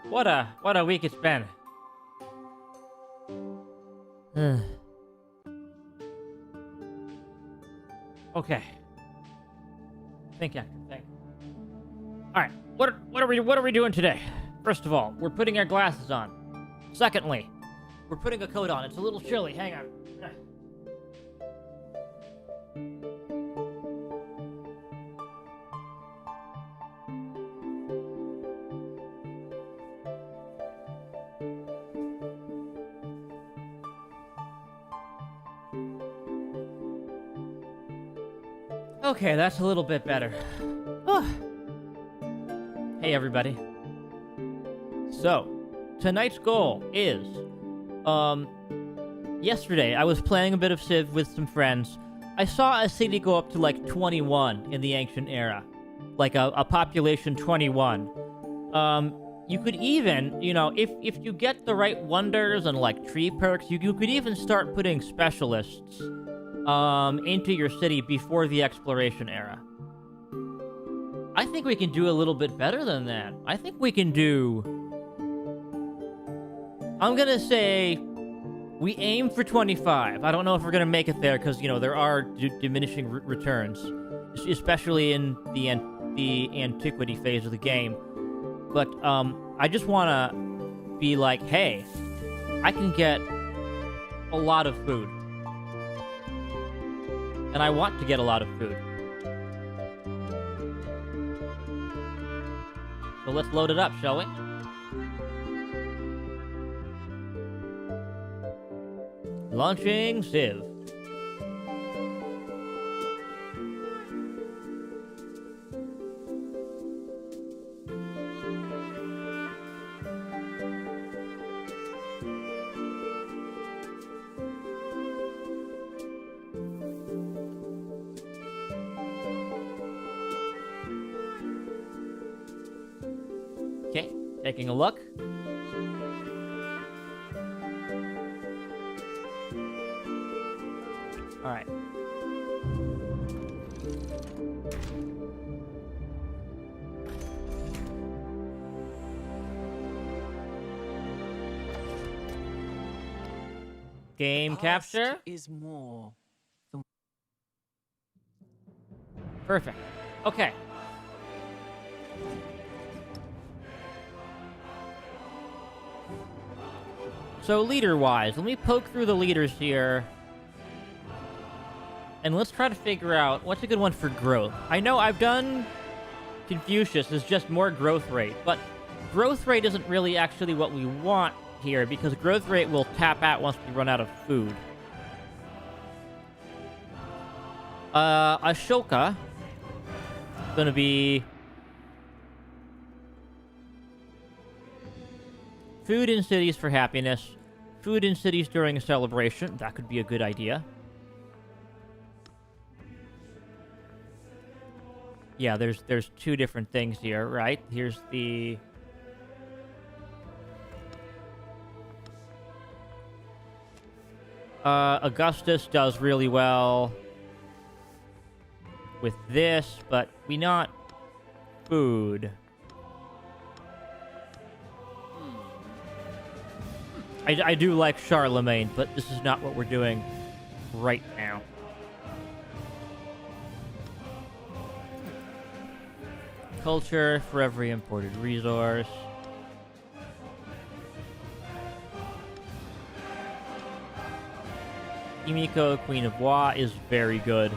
What a week it's been. Okay. Think, Actor, think. Alright, what are we doing today? First of all, we're putting our glasses on. Secondly, we're putting a coat on. It's a little chilly. Hang on. Okay, that's a little bit better. Hey, everybody. So, tonight's goal is, yesterday I was playing a bit of Civ with some friends. I saw a city go up to like 21 in the ancient era. Like a population 21. You could even, you know, if you get the right wonders and like tree perks, you could even start putting specialists into your city before the exploration era. I think we can do a little bit better than that. I think we can do... I'm gonna say we aim for 25. I don't know if we're gonna make it there because, you know, there are diminishing returns, especially in the antiquity phase of the game. But I just want to be like, hey, I can get a lot of food. And I want to get a lot of food. So let's load it up, shall we? Launching Civ. Okay, taking a look. All right. Game capture is more. Perfect. Okay. So leader-wise, let me poke through the leaders here. And let's try to figure out what's a good one for growth. I know I've done Confucius as just more growth rate, but growth rate isn't really actually what we want here because growth rate will tap out once we run out of food. Ashoka is gonna be food in cities for happiness. Food in cities during a celebration. That could be a good idea. Yeah, there's two different things here, right? Here's the... Augustus does really well with this, but we not food. I do like Charlemagne, but this is not what we're doing right now. Culture for every imported resource. Himiko, Queen of Wa, is very good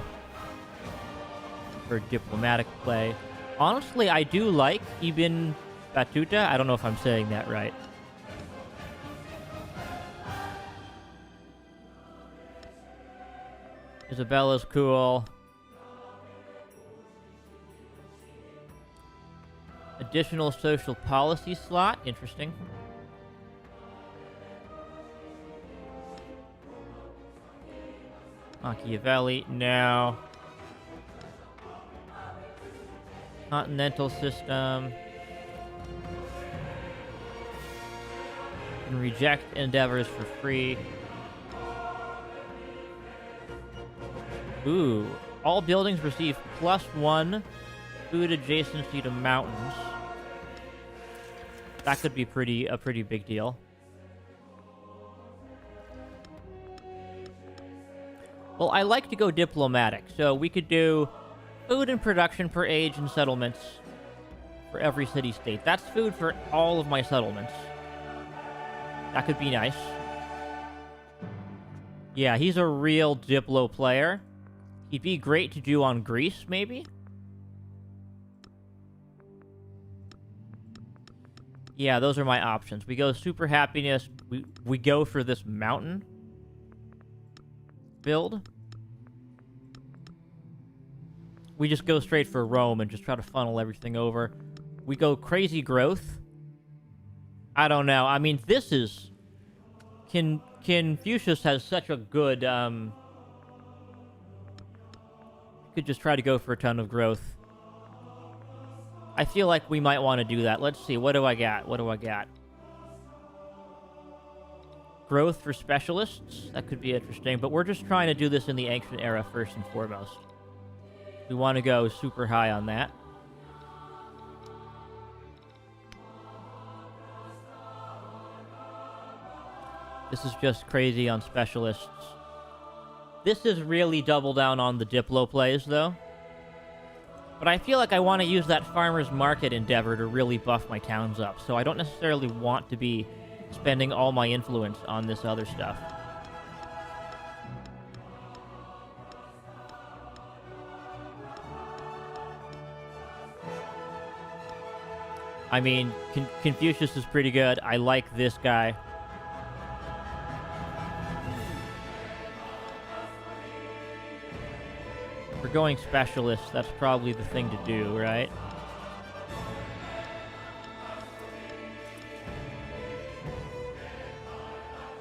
for diplomatic play. Honestly, I do like Ibn Battuta. I don't know if I'm saying that right. Isabella's cool. Additional social policy slot. Interesting. Machiavelli. No. Continental system. Can reject endeavors for free. Ooh. All buildings receive +1 food adjacency to mountains. That could be a pretty big deal. Well, I like to go diplomatic, so we could do food and production per age and settlements for every city-state. That's food for all of my settlements. That could be nice. Yeah, he's a real Diplo player. He'd be great to do on Greece, maybe? Yeah, those are my options. We go super happiness. We go for this mountain build. We just go straight for Rome and just try to funnel everything over. We go crazy growth. I don't know. I mean, this is... Confucius has such a good... Could just try to go for a ton of growth. I feel like we might want to do that. Let's see. What do I got? What do I got? Growth for specialists. That could be interesting. But we're just trying to do this in the ancient era first and foremost. We want to go super high on that. This is just crazy on specialists. This is really double down on the Diplo plays, though. But I feel like I want to use that farmer's market endeavor to really buff my towns up. So I don't necessarily want to be spending all my influence on this other stuff. I mean, Confucius is pretty good. I like this guy. If we're going specialists, that's probably the thing to do, right?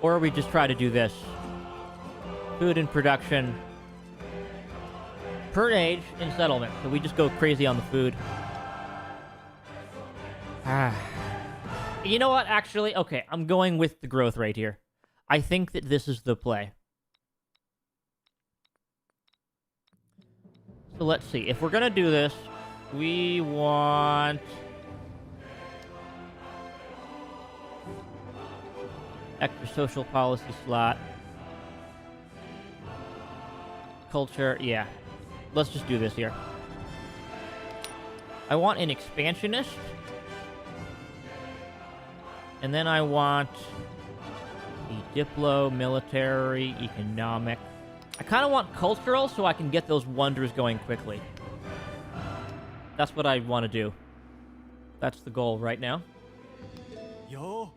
Or we just try to do this. Food and production per age in settlement. So we just go crazy on the food. You know what, actually? Okay, I'm going with the growth rate here. I think that this is the play. So let's see. If we're gonna do this, we want... extra social policy slot. Culture, yeah. Let's just do this here. I want an expansionist. And then I want the Diplo, military, economic. I kind of want cultural so I can get those wonders going quickly. That's what I want to do. That's the goal right now. Yo,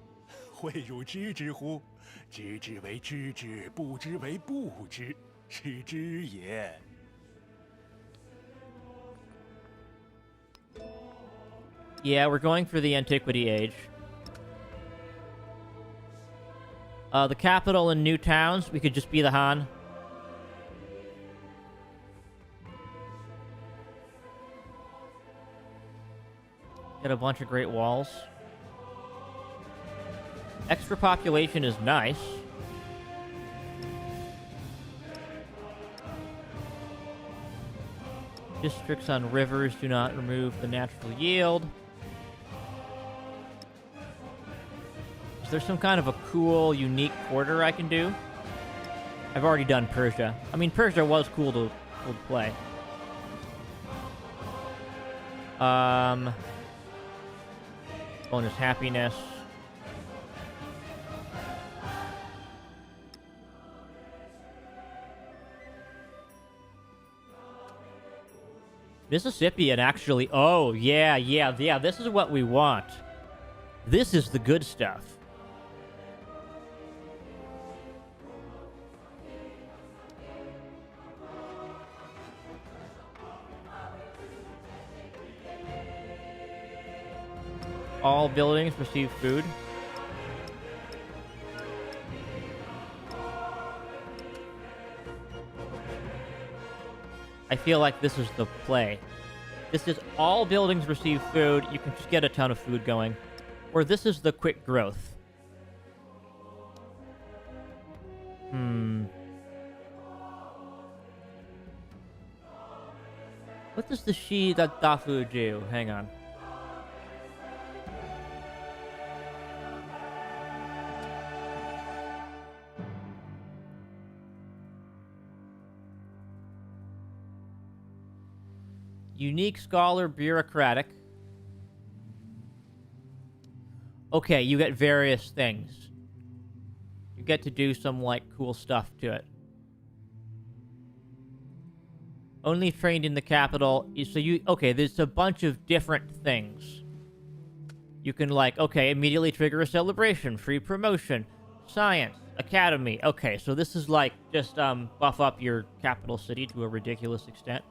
会有知之乎？知之为知之，不知为不知，是知也。Yeah, we're going for the antiquity age. The capital and new towns, we could just be the Han. Get a bunch of great walls. Extra population is nice. Districts on rivers do not remove the natural yield. Is there some kind of a cool, unique quarter I can do? I've already done Persia. I mean, Persia was cool to play. Bonus happiness. Mississippian, actually. Oh, yeah. This is what we want. This is the good stuff. All buildings receive food. I feel like this is the play. This is all buildings receive food. You can just get a ton of food going. Or this is the quick growth. What does the Shi Dafu do? Hang on. Unique scholar, bureaucratic. Okay, you get various things. You get to do some, like, cool stuff to it. Only trained in the capital. So okay, there's a bunch of different things. You can, like, okay, immediately trigger a celebration, free promotion, science, academy. Okay, so this is, like, just, buff up your capital city to a ridiculous extent.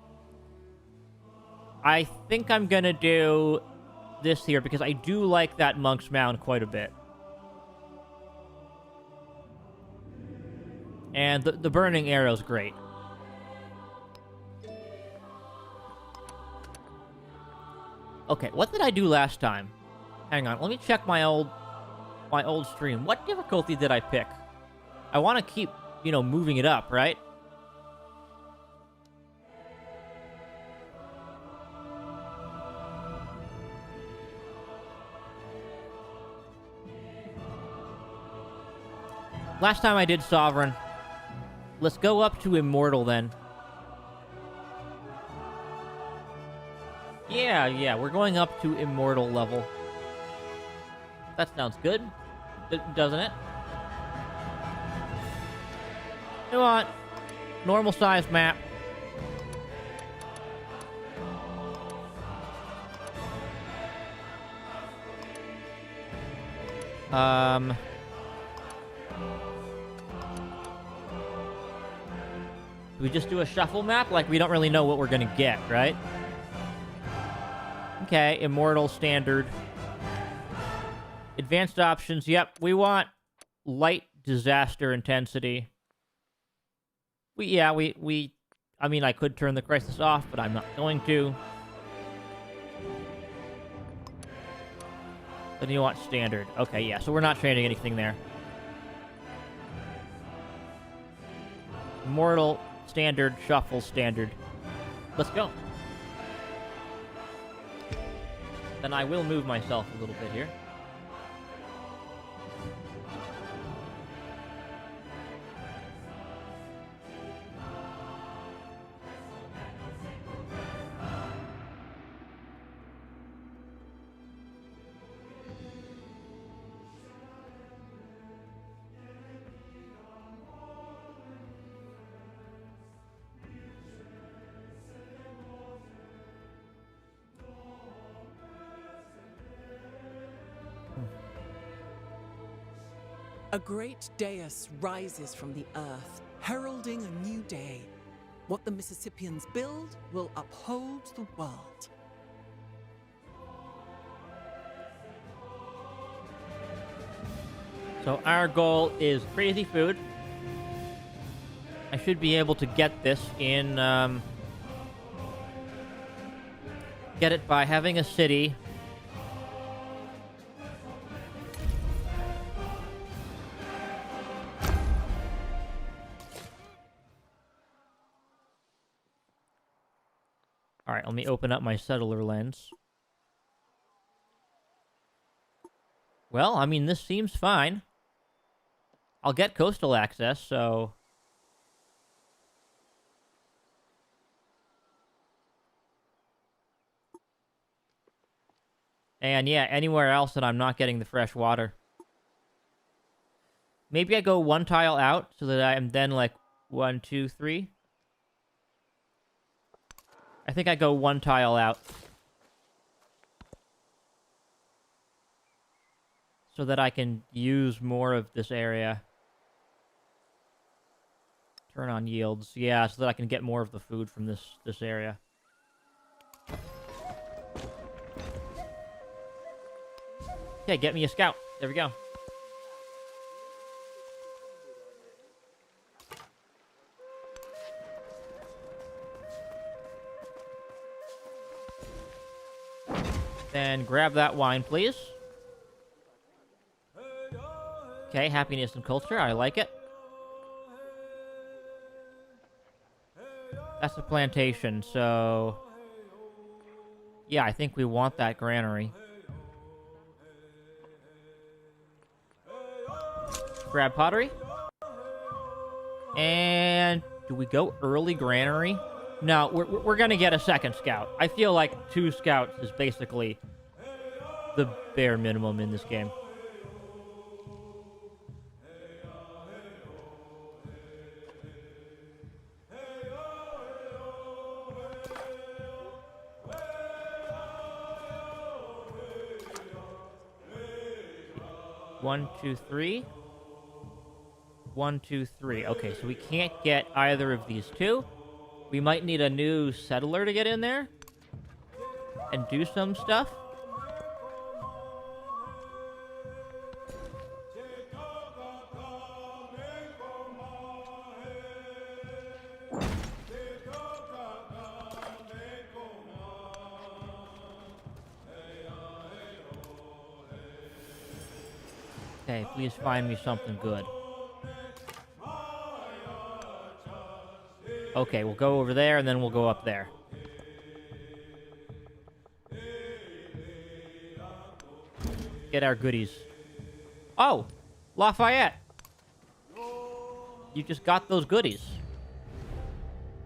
I think I'm gonna do this here because I do like that Monk's Mound quite a bit. And the Burning Arrow's great. Okay, what did I do last time? Hang on, let me check my old stream. What difficulty did I pick? I want to keep, you know, moving it up, right? Last time I did Sovereign. Let's go up to Immortal then. Yeah, we're going up to Immortal level. That sounds good, doesn't it? You know what? Normal size map. Do we just do a shuffle map? Like, we don't really know what we're gonna get, right? Okay, Immortal, Standard. Advanced options, yep. We want light disaster intensity. I mean, I could turn the crisis off, but I'm not going to. Then you want Standard. Okay, yeah, so we're not training anything there. Immortal, Standard, Shuffle, Standard. Let's go. Then I will move myself a little bit here. A great dais rises from the earth, heralding a new day. What the Mississippians build will uphold the world. So our goal is crazy food. I should be able to get this in, get it by having a city. Alright, let me open up my settler lens. Well, I mean, this seems fine. I'll get coastal access, so... And yeah, anywhere else that I'm not getting the fresh water. Maybe I go one tile out so that I'm then like 1, 2, 3. I think I go one tile out. So that I can use more of this area. Turn on yields. Yeah, so that I can get more of the food from this area. Okay, get me a scout. There we go. Then grab that wine, please. Okay, happiness and culture. I like it. That's a plantation, so... Yeah, I think we want that granary. Grab pottery. And... do we go early granary? No, we're gonna get a second scout. I feel like 2 scouts is basically the bare minimum in this game. One, two, three. 1, 2, 3. Okay, so we can't get either of these 2. We might need a new settler to get in there and do some stuff. Okay, please find me something good. Okay, we'll go over there, and then we'll go up there. Get our goodies. Oh! Lafayette! You just got those goodies.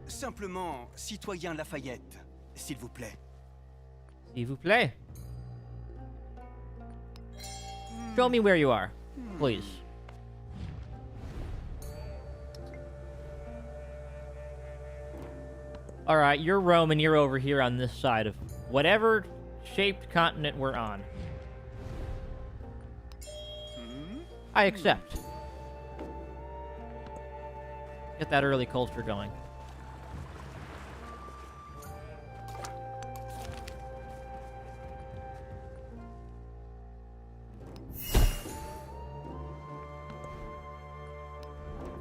Simplement, citoyen Lafayette, s'il vous plaît. S'il vous plaît. Show me where you are, please. Alright, you're Roman, you're over here on this side of whatever shaped continent we're on. I accept. Get that early culture going.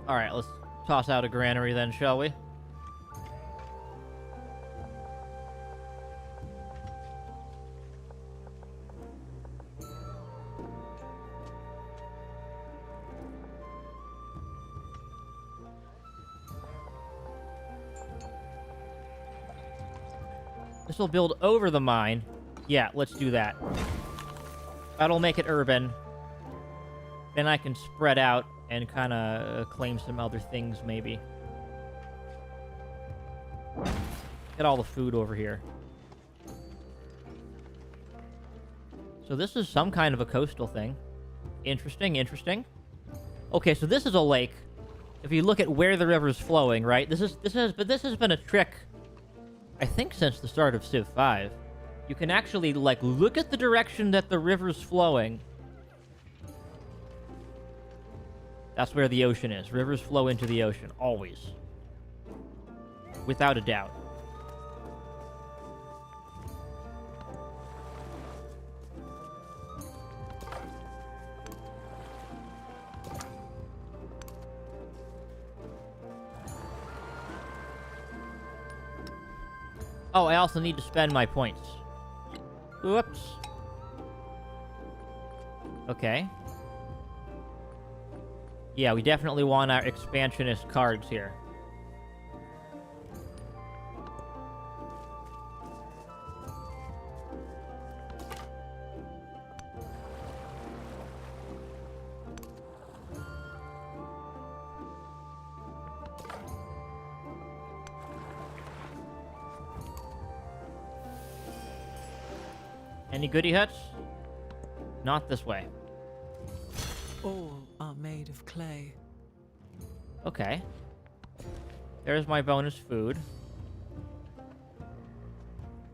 Alright, let's toss out a granary then, shall we? This will build over the mine. Yeah, let's do that. That'll make it urban. Then I can spread out and kind of claim some other things, maybe. Get all the food over here. So this is some kind of a coastal thing. Interesting, interesting. Okay, so this is a lake. If you look at where the river's flowing, right? This has been a trick, I think, since the start of Civ 5. You can actually, like, look at the direction that the river's flowing. That's where the ocean is. Rivers flow into the ocean, always. Without a doubt. Oh, I also need to spend my points. Whoops. Okay. Yeah, we definitely want our expansionist cards here. Any goodie huts? Not this way. All are made of clay. Okay. There's my bonus food.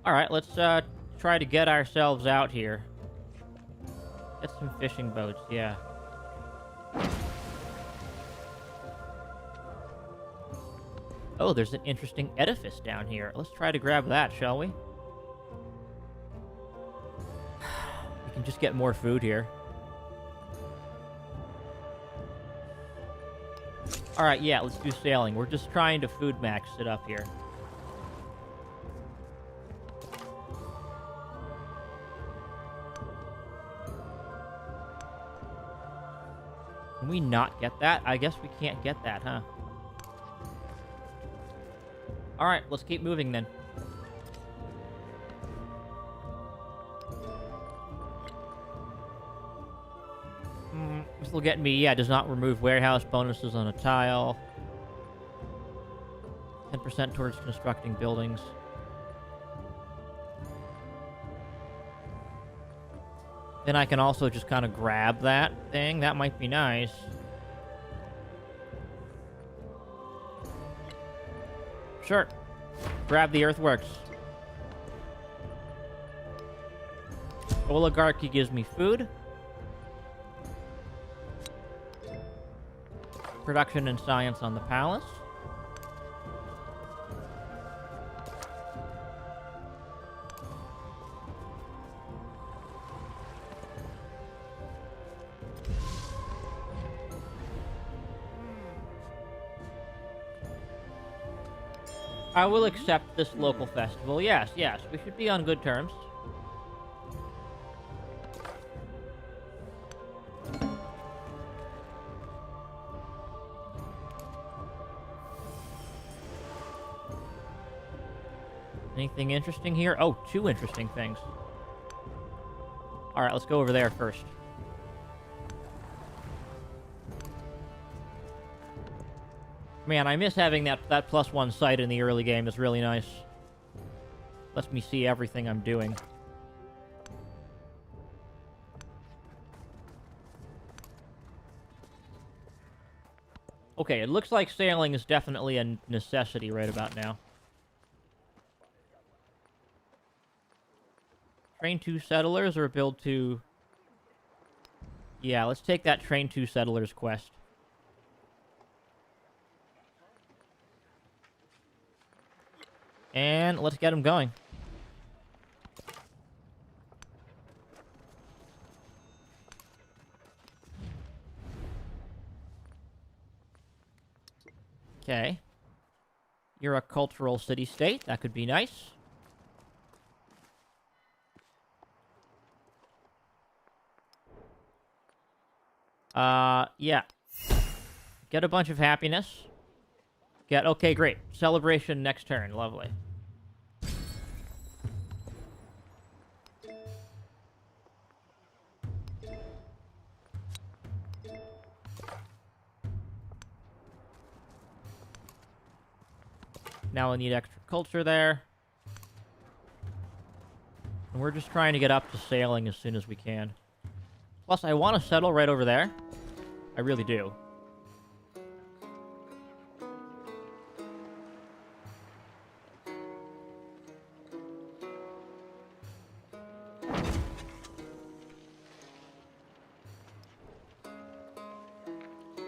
Alright, let's try to get ourselves out here. Get some fishing boats, yeah. Oh, there's an interesting edifice down here. Let's try to grab that, shall we? We can just get more food here. Alright, yeah, let's do sailing. We're just trying to food max it up here. Can we not get that? I guess we can't get that, huh? Alright, let's keep moving then. This will get me, yeah, does not remove warehouse bonuses on a tile. 10% towards constructing buildings. Then I can also just kind of grab that thing. That might be nice. Sure. Grab the earthworks. Oligarchy gives me food. Production and science on the palace. I will accept this local festival. Yes, yes. We should be on good terms. Anything interesting here? Oh, 2 interesting things. Alright, let's go over there first. Man, I miss having that +1 sight in the early game. It's really nice. Lets me see everything I'm doing. Okay, it looks like sailing is definitely a necessity right about now. Train 2 settlers or build 2... Yeah, let's take that train 2 settlers quest. And let's get them going. Okay. You're a cultural city-state. That could be nice. Yeah. Get a bunch of happiness. Okay, great. Celebration next turn. Lovely. Now I need extra culture there. And we're just trying to get up to sailing as soon as we can. Plus, I want to settle right over there. I really do.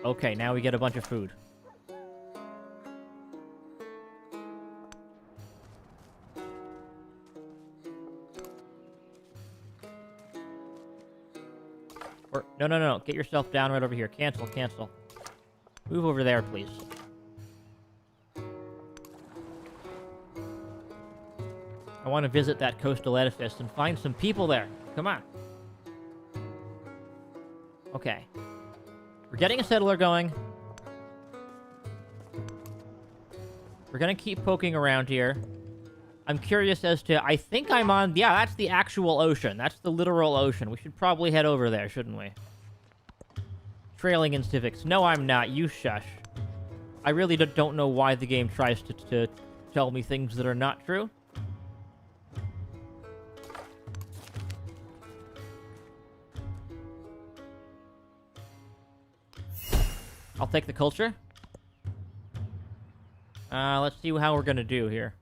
Okay, now we get a bunch of food. Or, no. Get yourself down right over here. Cancel. Move over there, please. I want to visit that coastal edifice and find some people there. Come on. Okay. We're getting a settler going. We're gonna keep poking around here. I'm curious as to... I think I'm on... Yeah, that's the actual ocean. That's the literal ocean. We should probably head over there, shouldn't we? Trailing in civics. No, I'm not. You shush. I really don't know why the game tries to tell me things that are not true. I'll take the culture. Let's see how we're gonna do here.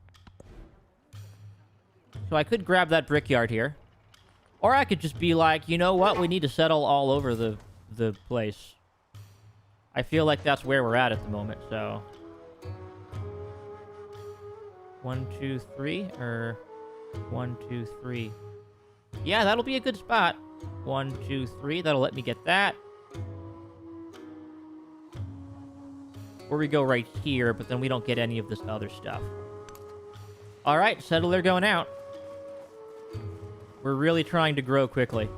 So I could grab that brickyard here. Or I could just be like, you know what? We need to settle all over the place. I feel like that's where we're at the moment, so... 1, 2, 3, or... 1, 2, 3. Yeah, that'll be a good spot. 1, 2, 3. That'll let me get that. Or we go right here, but then we don't get any of this other stuff. Alright, settler going out. We're really trying to grow quickly.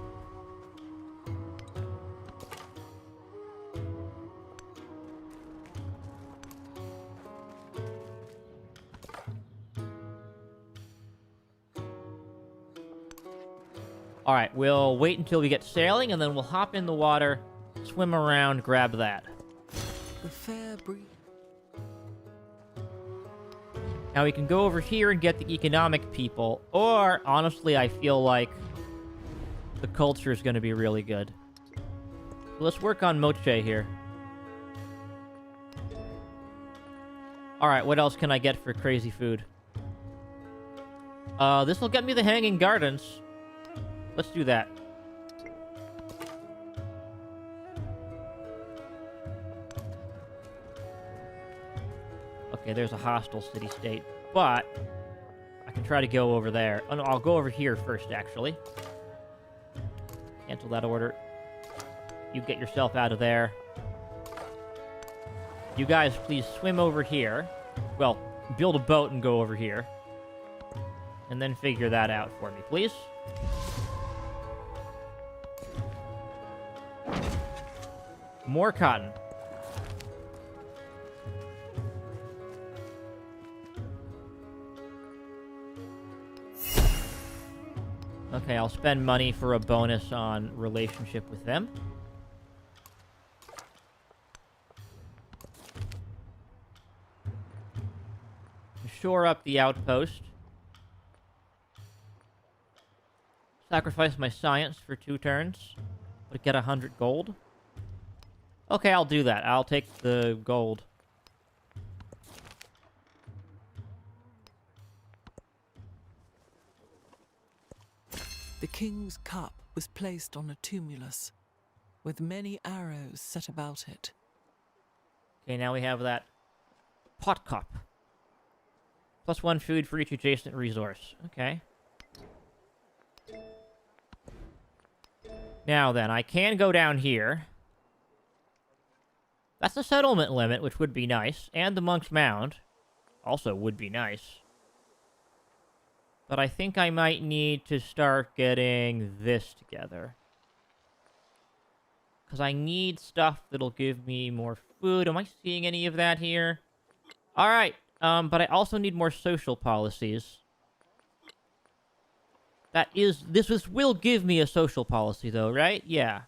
Alright, we'll wait until we get sailing, and then we'll hop in the water, swim around, grab that. The fair breeze. Now we can go over here and get the economic people, or honestly, I feel like the culture is going to be really good. So let's work on Moche here. Alright, what else can I get for crazy food? This will get me the Hanging Gardens. Let's do that. Okay, there's a hostile city-state, but I can try to go over there. Oh no, I'll go over here first, actually. Cancel that order. You get yourself out of there. You guys, please swim over here. Well, build a boat and go over here. And then figure that out for me, please. More cotton. Okay, I'll spend money for a bonus on relationship with them. Shore up the outpost. Sacrifice my science for 2 turns, but get 100 gold. Okay, I'll do that. I'll take the gold. The king's cup was placed on a tumulus, with many arrows set about it. Okay, now we have that pot cup. +1 food for each adjacent resource. Okay. Now then, I can go down here. That's the settlement limit, which would be nice. And the Monk's Mound. Also would be nice. But I think I might need to start getting this together. Because I need stuff that'll give me more food. Am I seeing any of that here? Alright. But I also need more social policies. This will give me a social policy, though, right? Yeah.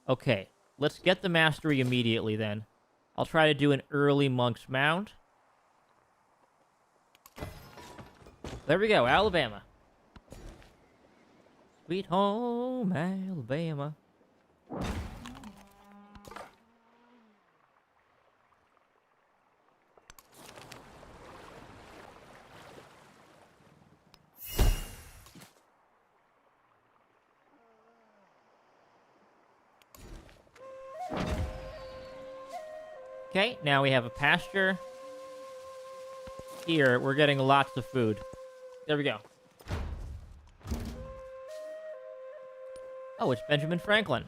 Okay, let's get the mastery immediately, then. I'll try to do an early Monk's Mound. There we go, Alabama. Sweet home, Alabama. Okay, now we have a pasture. Here, we're getting lots of food. There we go. Oh, it's Benjamin Franklin.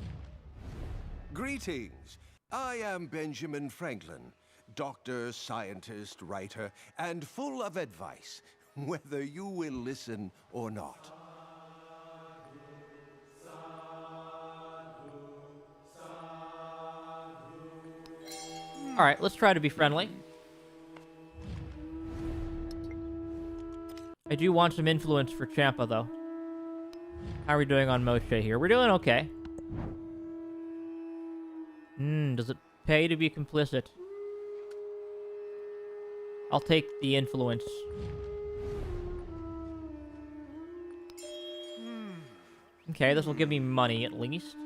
Greetings. I am Benjamin Franklin, doctor, scientist, writer, and full of advice, whether you will listen or not. Alright, let's try to be friendly. I do want some influence for Champa, though. How are we doing on Moche here? We're doing okay. Does it pay to be complicit? I'll take the influence. Okay, this will give me money, at least.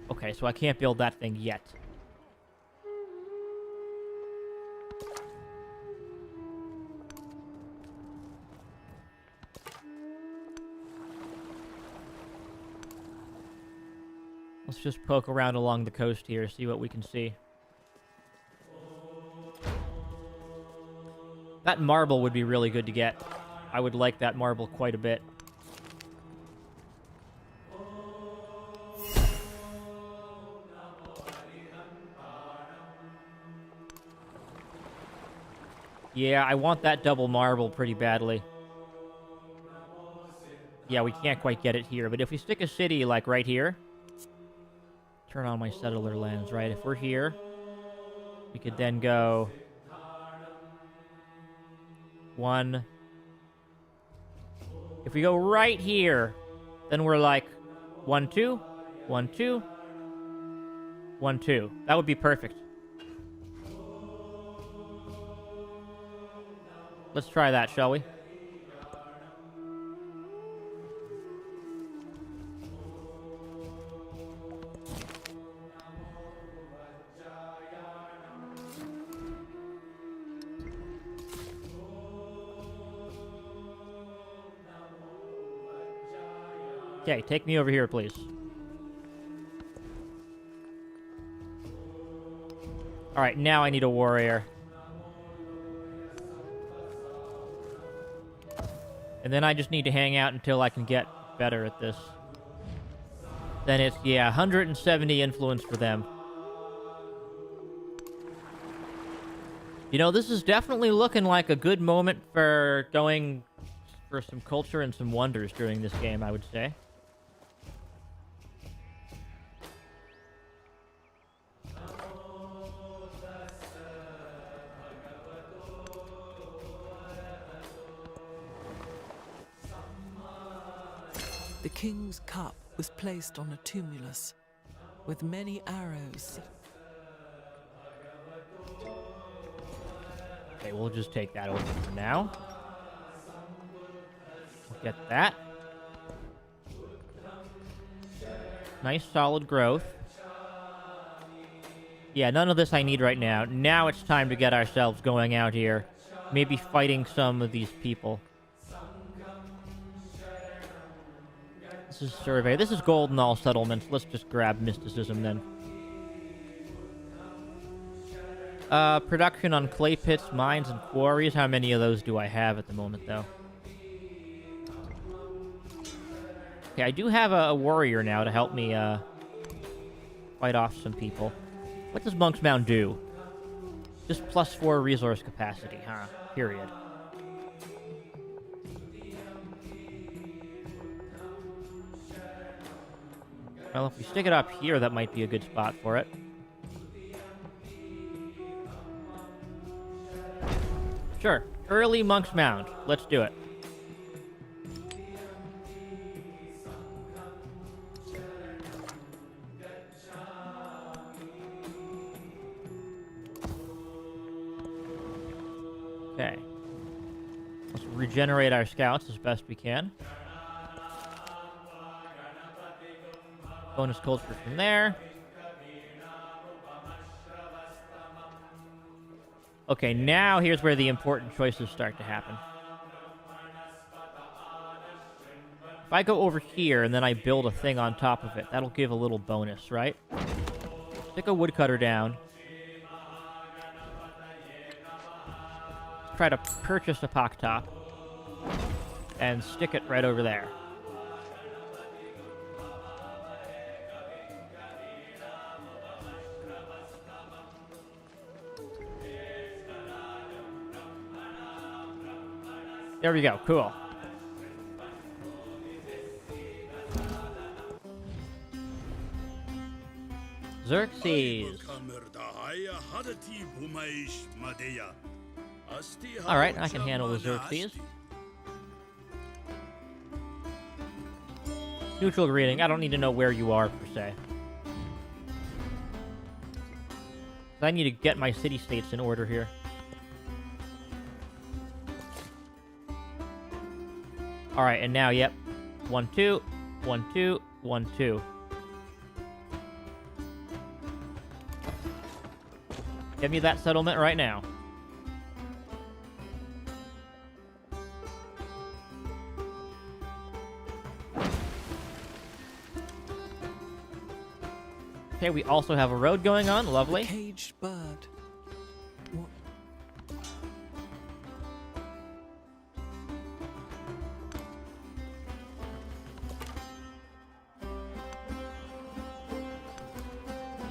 Okay, so I can't build that thing yet. Let's just poke around along the coast here, see what we can see. That marble would be really good to get. I would like that marble quite a bit. Yeah, I want that double marble pretty badly. Yeah, we can't quite get it here, but if we stick a city, like, right here... Turn on my settler lands, right? If we're here, we could then go... 1. If we go right here, then we're like 1, 2, 1, 2, 1, 2. That would be perfect. Let's try that, shall we? Okay, take me over here, please. Alright, now I need a warrior. And then I just need to hang out until I can get better at this. Then it's, yeah, 170 influence for them. You know, this is definitely looking like a good moment for going for some culture and some wonders during this game, I would say. The king's cup was placed on a tumulus with many arrows. Okay, we'll just take that over for now. Get that. Nice solid growth. Yeah, none of this I need right now. Now it's time to get ourselves going out here. Maybe fighting some of these people. This is survey. This is gold in all settlements. Let's just grab mysticism then. Production on clay pits, mines, and quarries. How many of those do I have at the moment, though? Okay, I do have a warrior now to help me fight off some people. What does Monk's Mound do? Just +4 resource capacity, huh? Period. Well, if we stick it up here, that might be a good spot for it. Sure. Early Monk's Mound. Let's do it. Okay. Let's regenerate our scouts as best we can. Bonus culture from there. Okay, now here's where the important choices start to happen. If I go over here and then I build a thing on top of it, that'll give a little bonus, right? Stick a woodcutter down. Try to purchase a pock top. And stick it right over there. There we go. Cool. Xerxes. Alright, I can handle the Xerxes. Neutral greeting. I don't need to know where you are, per se. I need to get my city-states in order here. Alright, and now, yep. 1, 2, 1, 2, 1, 2. Give me that settlement right now. Okay, we also have a road going on. Lovely. A caged bird. What?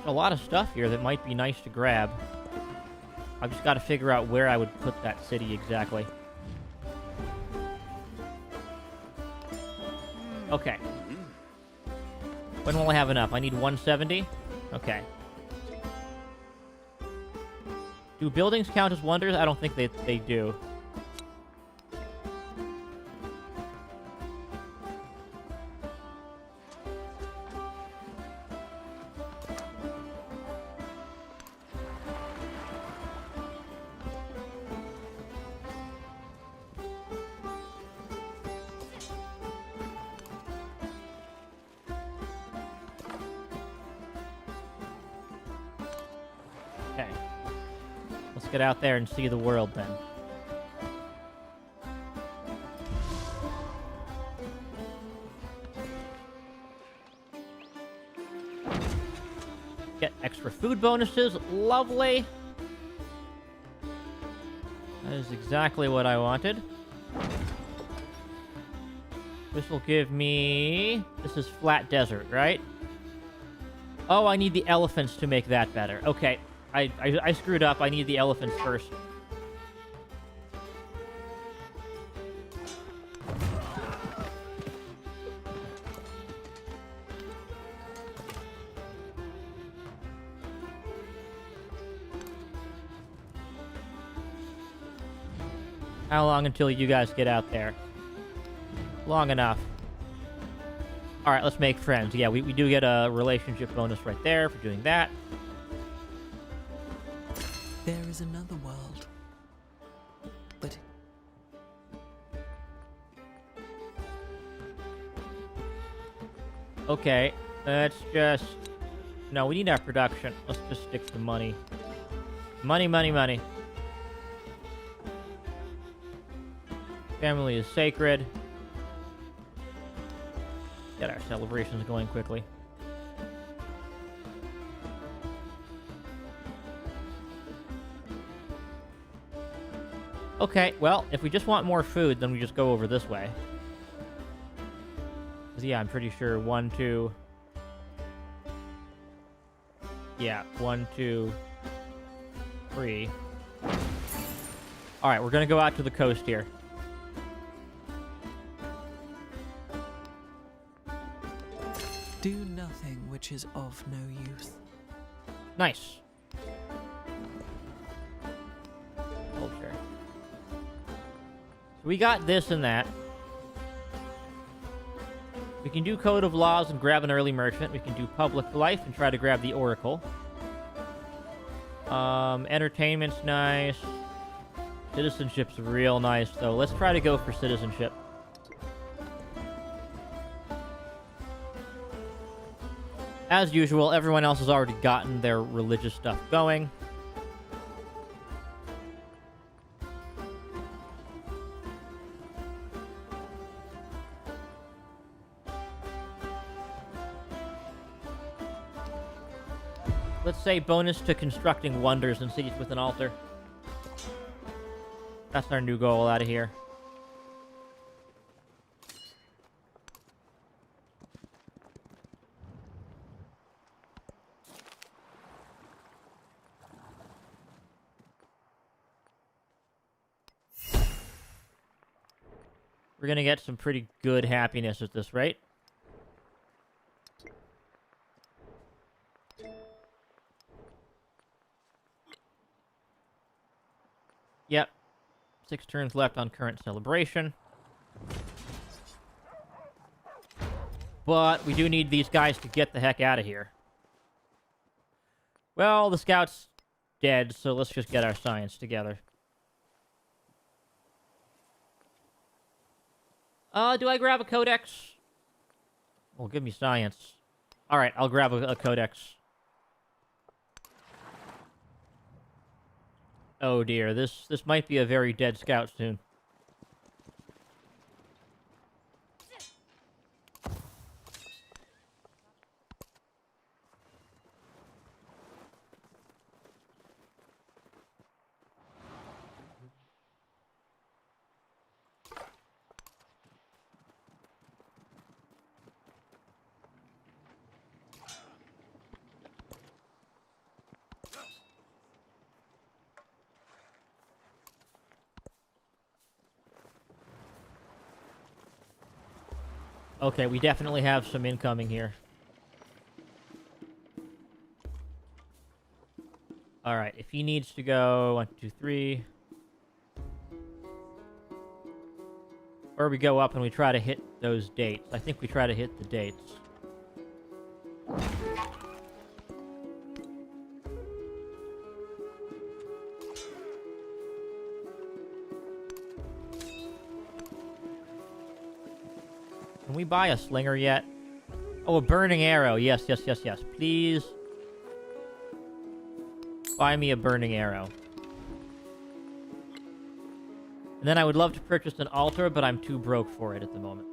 A lot of stuff here that might be nice to grab. I've just got to figure out where I would put that city exactly. Okay. When will I have enough? I need 170? Okay. Do buildings count as wonders? I don't think they do. Okay. Let's get out there and see the world then. Get extra food bonuses. Lovely. That is exactly what I wanted. This will give me... This is flat desert, right? Oh, I need the elephants to make that better. Okay. I screwed up. I need the elephants first. How long until you guys get out there? Long enough. Alright, let's make friends. Yeah, we do get a relationship bonus right there for doing that. There is another world. But Okay, let's just... No, we need our production. Let's just stick to money. Money, money, money. Family is sacred. Get our celebrations going quickly. Okay, well, if we just want more food, then we just go over this way. 'Cause, yeah, I'm pretty sure 1, 2... Yeah, 1, 2, 3. Alright, we're gonna go out to the coast here. do nothing which is of no use. Nice. Culture. So we got this and that. We can do Code of Laws and grab an early merchant. We can do Public Life and try to grab the Oracle. Entertainment's nice. Citizenship's real nice, though. Let's try to go for citizenship. As usual, everyone else has already gotten their religious stuff going. Let's say bonus to constructing wonders and cities with an altar. That's our new goal out of here. We're gonna get some pretty good happiness at this rate. Yep. 6 turns left on current celebration. But we do need these guys to get the heck out of here. Well, the scout's dead, so let's just get our science together. Do I grab a codex? Well, give me science. Alright, I'll grab a codex. Oh dear, this might be a very dead scout soon. Okay, we definitely have some incoming here. Alright, if he needs to go 1, 2, 3. Or we go up and we try to hit those dates. I think we try to hit the dates. Can we buy a slinger yet? Oh, a burning arrow. Yes, yes, yes, yes. Please. Buy me a burning arrow. And then I would love to purchase an altar, but I'm too broke for it at the moment.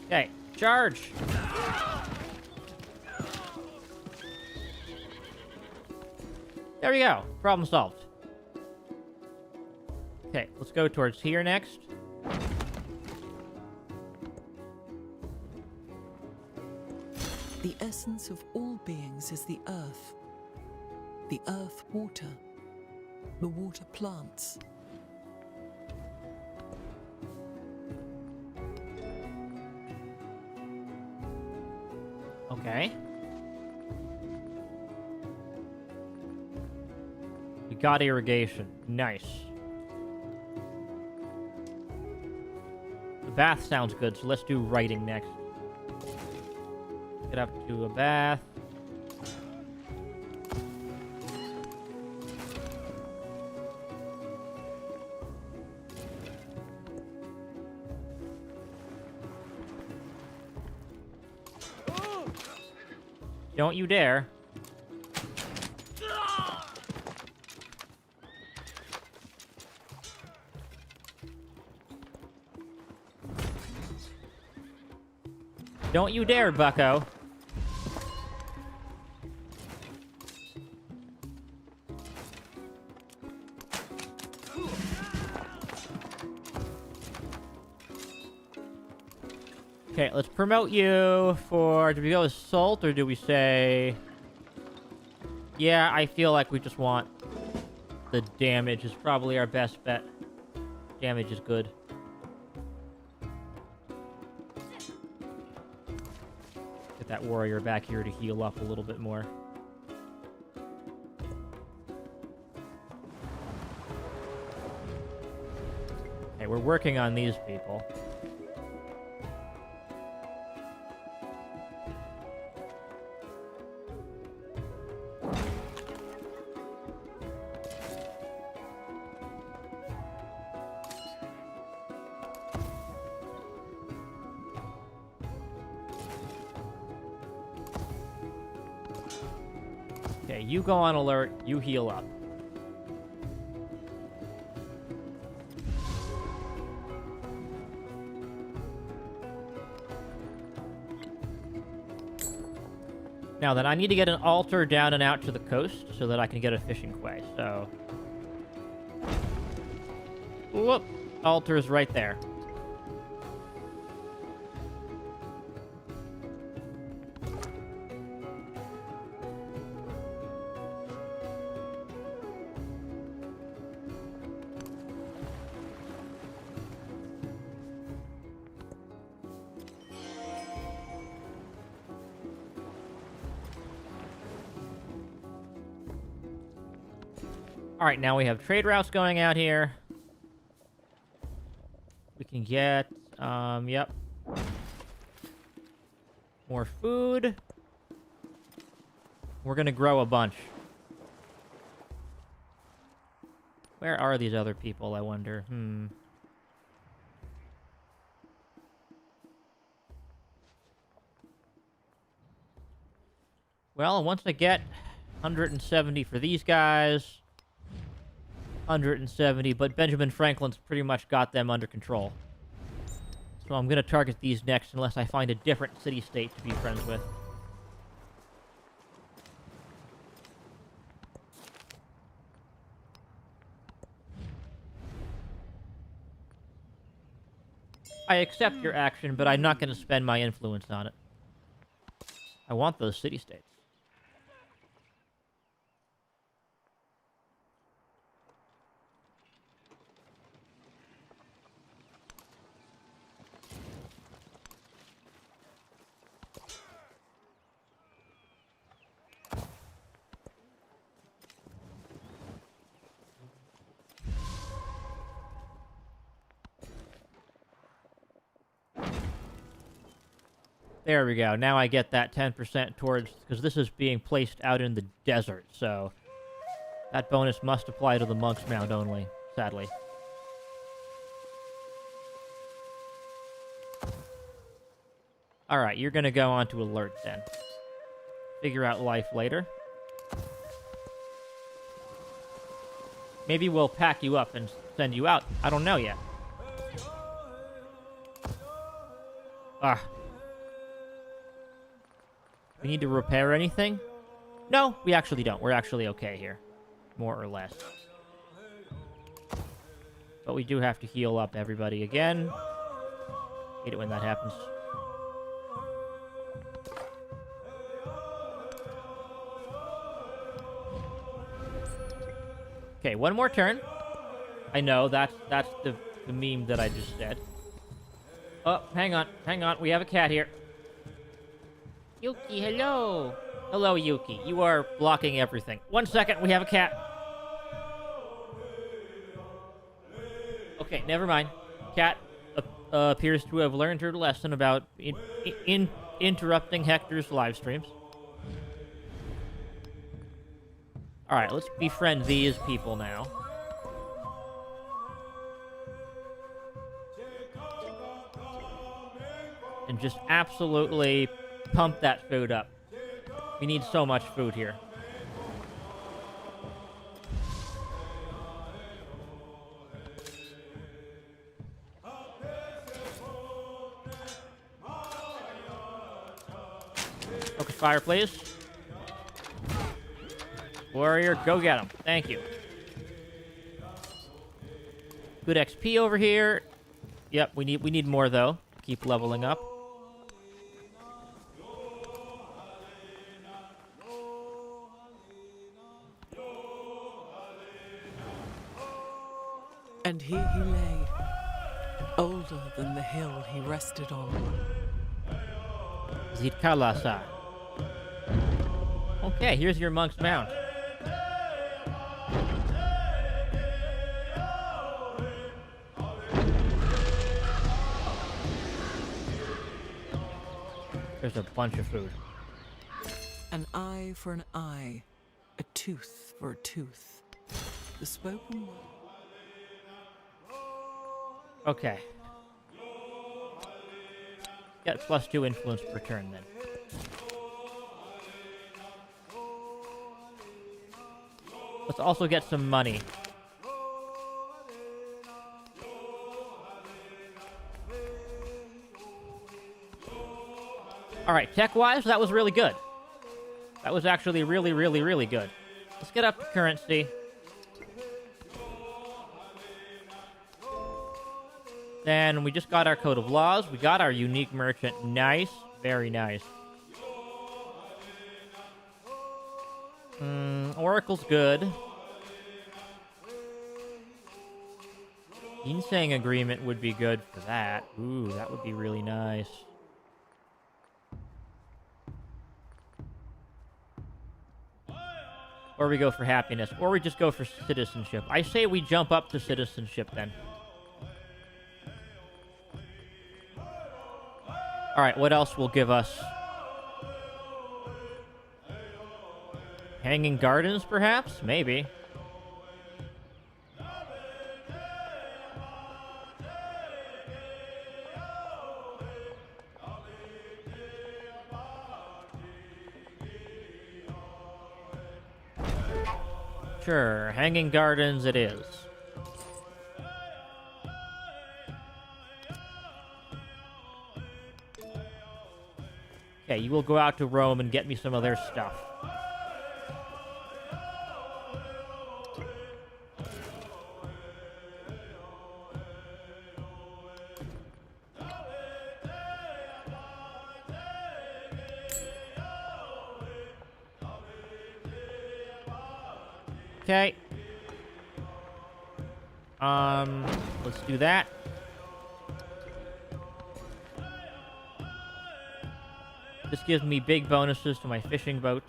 Okay, charge! There we go. Problem solved. Okay, let's go towards here next. The essence of all beings is the earth. The earth water. The water plants. Okay. We got irrigation. Nice. The bath sounds good, so let's do writing next. Get up to a bath. Don't you dare. Don't you dare, bucko. Okay, let's promote you for... Do we go with Salt, or do we say... Yeah, I feel like we just want... The damage is probably our best bet. Damage is good. Get that warrior back here to heal up a little bit more. Okay, we're working on these people. Okay, you go on alert, you heal up. Now then, I need to get an altar down and out to the coast so that I can get a fishing quay, so... Whoop! Altar is right there. Alright, now we have trade routes going out here. We can get, yep. More food. We're gonna grow a bunch. Where are these other people, I wonder? Well, once I get 170 for these guys... 170, but Benjamin Franklin's pretty much got them under control. So I'm going to target these next unless I find a different city-state to be friends with. I accept your action, but I'm not going to spend my influence on it. I want those city-states. There we go. Now I get that 10% towards... Because this is being placed out in the desert, so... That bonus must apply to the Monk's Mound only, sadly. Alright, you're gonna go on to alert then. Figure out life later. Maybe we'll pack you up and send you out. I don't know yet. Ah. We need to repair anything? No, we actually don't. We're actually okay here. More or less. But we do have to heal up everybody again. Hate it when that happens. Okay, one more turn. I know, that's the meme that I just said. Oh, hang on. We have a cat here. Yuki, hello. Hello, Yuki. You are blocking everything. 1 second, we have a cat. Okay, never mind. Cat appears to have learned her lesson about interrupting Hector's live streams. Alright, let's befriend these people now. And just absolutely pump that food up. We need so much food here. Okay, fire, please. Warrior, go get him. Thank you. Good XP over here. Yep, we need more though. Keep leveling up. And here he lay, older than the hill he rested on. Zitkalasa. Okay, here's your Monk's Mound. There's a bunch of food. An eye for an eye, a tooth for a tooth. The spoken word. Okay. Get +2 influence per turn then. Let's also get some money. Alright, tech-wise, that was really good. That was actually really, really, really good. Let's get up to currency. Then we just got our Code of Laws. We got our Unique Merchant. Nice. Very nice. Oracle's good. Ginseng Agreement would be good for that. Ooh, that would be really nice. Or we go for happiness. Or we just go for citizenship. I say we jump up to citizenship then. Alright, what else will give us? Hanging Gardens, perhaps? Maybe. Sure, Hanging Gardens it is. Okay, you will go out to Rome and get me some of their stuff. Okay. Let's do that. This gives me big bonuses to my fishing boats.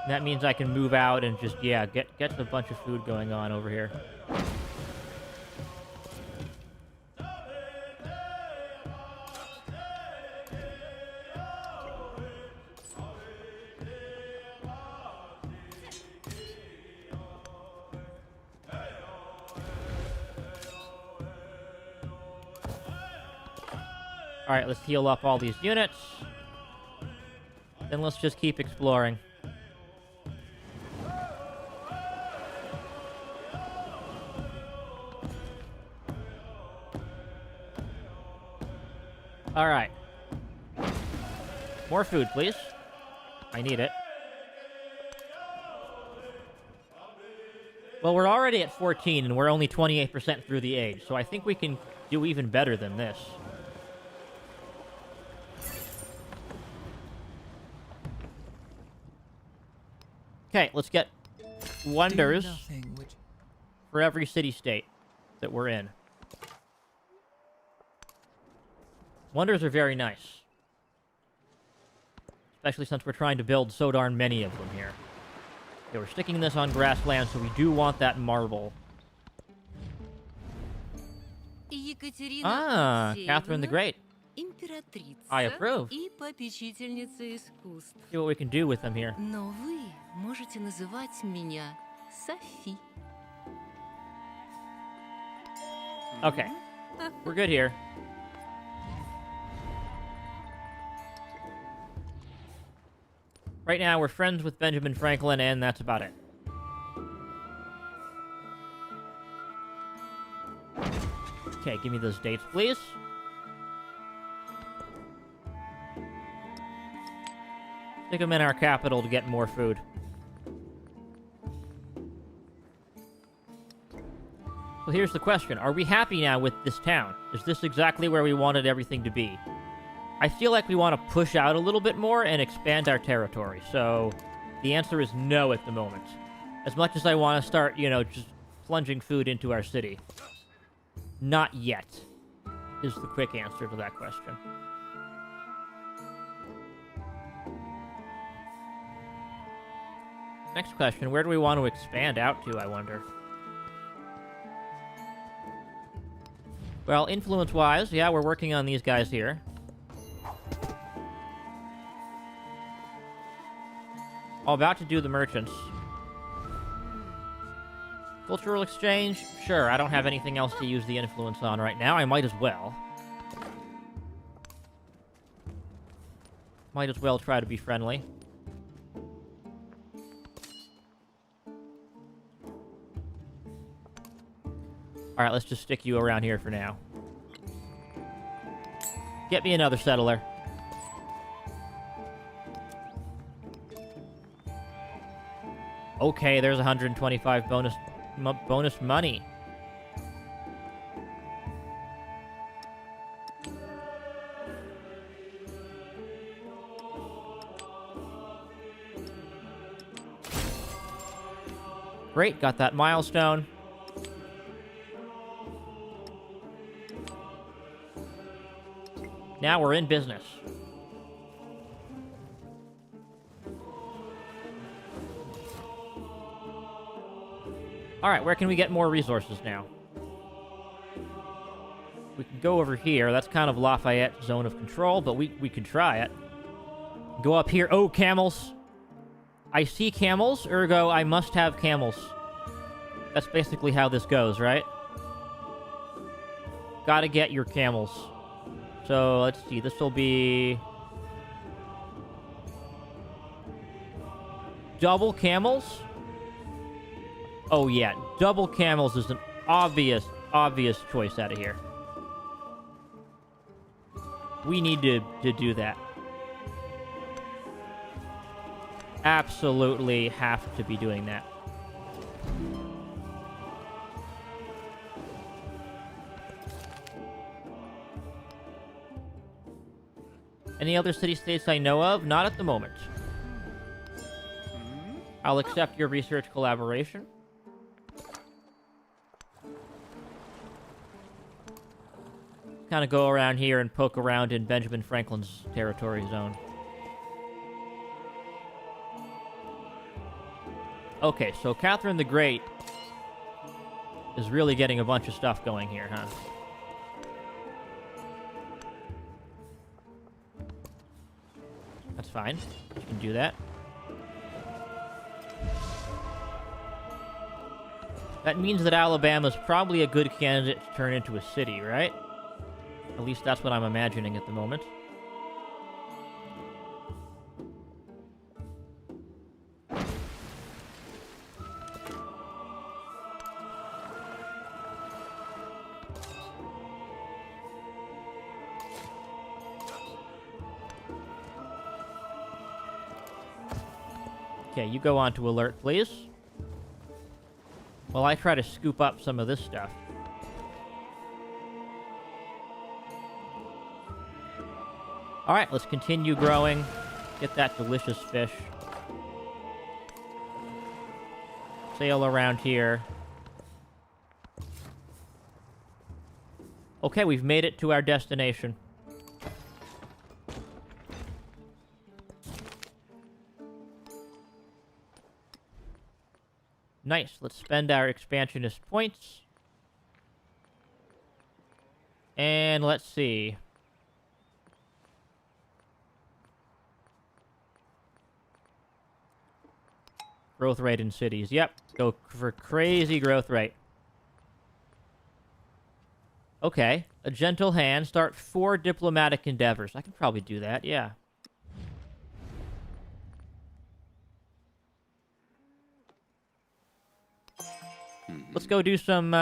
That means I can move out and just, yeah, get a bunch of food going on over here. Alright, let's heal up all these units. Then let's just keep exploring. Alright. More food, please. I need it. Well, we're already at 14, and we're only 28% through the age, so I think we can do even better than this. Okay, let's get wonders for every city-state that we're in. Wonders are very nice. Especially since we're trying to build so darn many of them here. Okay, we're sticking this on grassland, so we do want that marble. Ah, Catherine the Great. I approve. See what we can do with them here. Но вы можете называть меня Софи. Okay, we're good here. Right now, we're friends with Benjamin Franklin, and that's about it. Okay, give me those dates, please. Stick them in our capital to get more food. So here's the question. Are we happy now with this town? Is this exactly where we wanted everything to be? I feel like we want to push out a little bit more and expand our territory, so the answer is no at the moment. As much as I want to start, you know, just plunging food into our city. Not yet, is the quick answer to that question. Next question, where do we want to expand out to, I wonder? Well, influence-wise, yeah, we're working on these guys here. All about to do the merchants. Cultural exchange? Sure, I don't have anything else to use the influence on right now. I might as well. Might as well try to be friendly. Alright, let's just stick you around here for now. Get me another settler. Okay, there's 125 bonus money. Great, got that milestone. Now we're in business. Alright, where can we get more resources now? We can go over here. That's kind of Lafayette's zone of control, but we could try it. Go up here. Oh, camels. I see camels, ergo I must have camels. That's basically how this goes, right? Gotta get your camels. So, let's see. This will be... double camels? Oh, yeah. Double camels is an obvious choice out of here. We need to do that. Absolutely have to be doing that. Any other city-states I know of? Not at the moment. I'll accept your research collaboration. Kind of go around here and poke around in Benjamin Franklin's territory zone. Okay, so Catherine the Great is really getting a bunch of stuff going here, huh? That's fine. You can do that. That means that Alabama's probably a good candidate to turn into a city, right? At least that's what I'm imagining at the moment. Okay, you go on to alert, please. While I try to scoop up some of this stuff. Alright, let's continue growing. Get that delicious fish. Sail around here. Okay, we've made it to our destination. Nice. Let's spend our expansionist points. And let's see. Growth rate in cities. Yep. Go for crazy growth rate. Okay. A gentle hand. Start 4 diplomatic endeavors. I can probably do that. Yeah. Let's go do some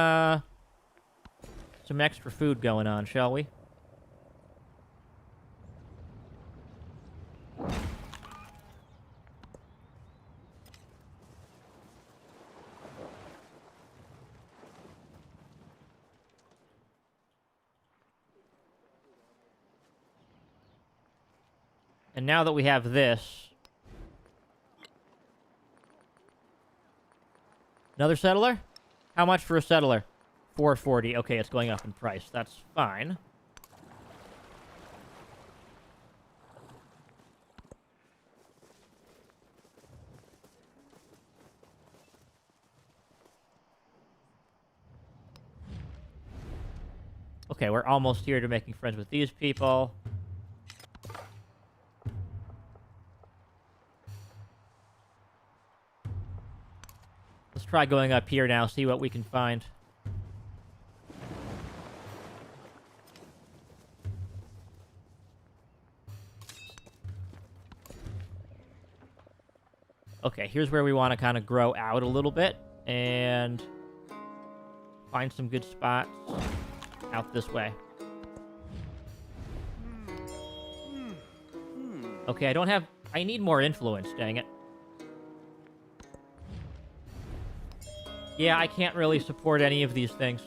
extra food going on, shall we? And now that we have this... Another settler? How much for a settler? 440. Okay, it's going up in price. That's fine. Okay, we're almost here to making friends with these people. Let's try going up here now, see what we can find. Okay, here's where we want to kind of grow out a little bit and find some good spots out this way. Okay, I don't have... I need more influence, dang it. Yeah, I can't really support any of these things.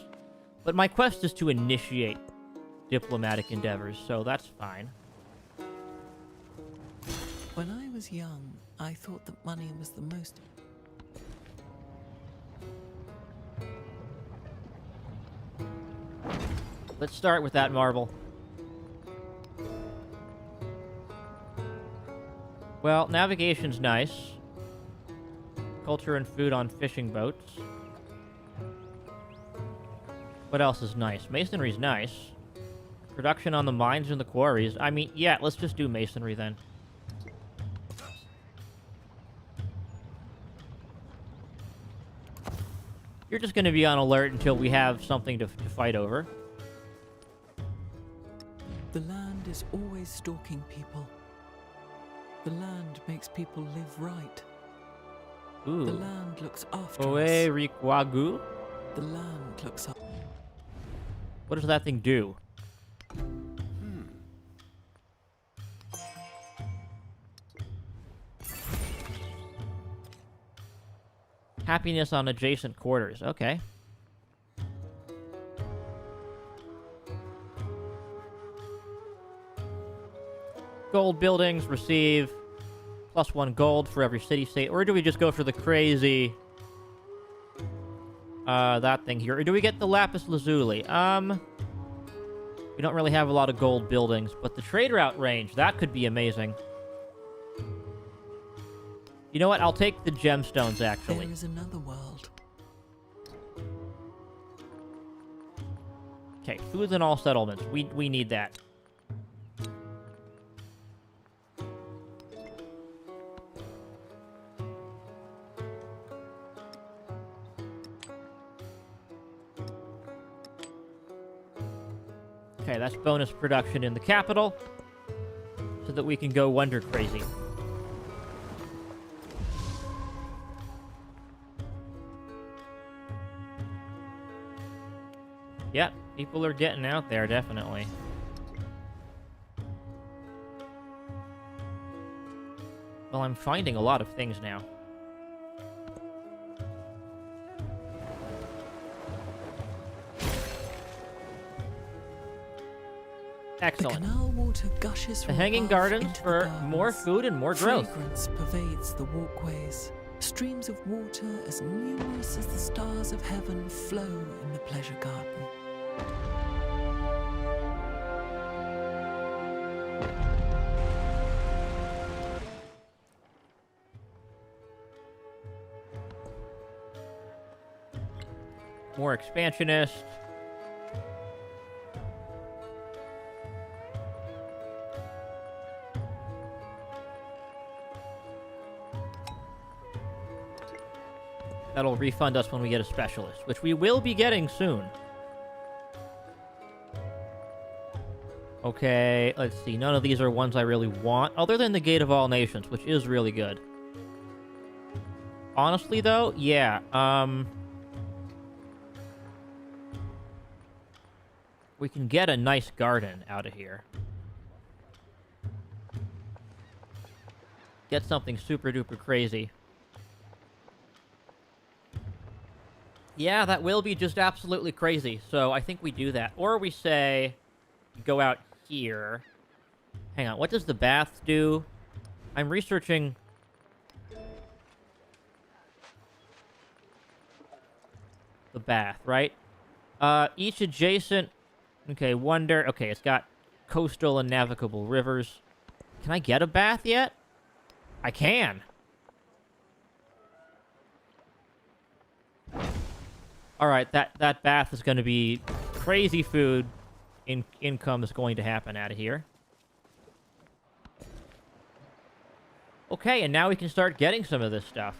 But my quest is to initiate diplomatic endeavors, so that's fine. When I was young, I thought that money was the most... Let's start with that marble. Well, navigation's nice. Culture and food on fishing boats. What else is nice? Masonry's nice. Production on the mines and the quarries. I mean, yeah, let's just do masonry then. You're just going to be on alert until we have something to fight over. The land is always stalking people. The land makes people live right. Ooh. The land looks after Oe us. Rikwagu? The land looks up. What does that thing do? Happiness on adjacent quarters. Okay. Gold buildings receive +1 gold for every city-state. Or do we just go for the crazy... that thing here. Or do we get the lapis lazuli? We don't really have a lot of gold buildings, but the trade route range, that could be amazing. You know what? I'll take the gemstones, actually. There is another world. Okay, foods in all settlements. We need that. Okay, that's bonus production in the capital, so that we can go wonder crazy. Yep, people are getting out there, definitely. Well, I'm finding a lot of things now. Excellent. The canal water gushes The from Hanging above Gardens into the for gardens. more food and more growth. Fragrance pervades the walkways. Streams of water as numerous as the stars of heaven flow in the pleasure garden. More expansionist. That'll refund us when we get a specialist, which we will be getting soon. Okay, let's see. None of these are ones I really want, other than the Gate of All Nations, which is really good. Honestly, though, yeah, we can get a nice garden out of here. Get something super duper crazy. Yeah, that will be just absolutely crazy. So I think we do that. Or we say, go out here. Hang on, what does the bath do? I'm researching... the bath, right? Each adjacent... Okay, wonder... Okay, it's got coastal and navigable rivers. Can I get a bath yet? I can. Alright, that bath is going to be crazy food. Income is going to happen out of here. Okay, and now we can start getting some of this stuff.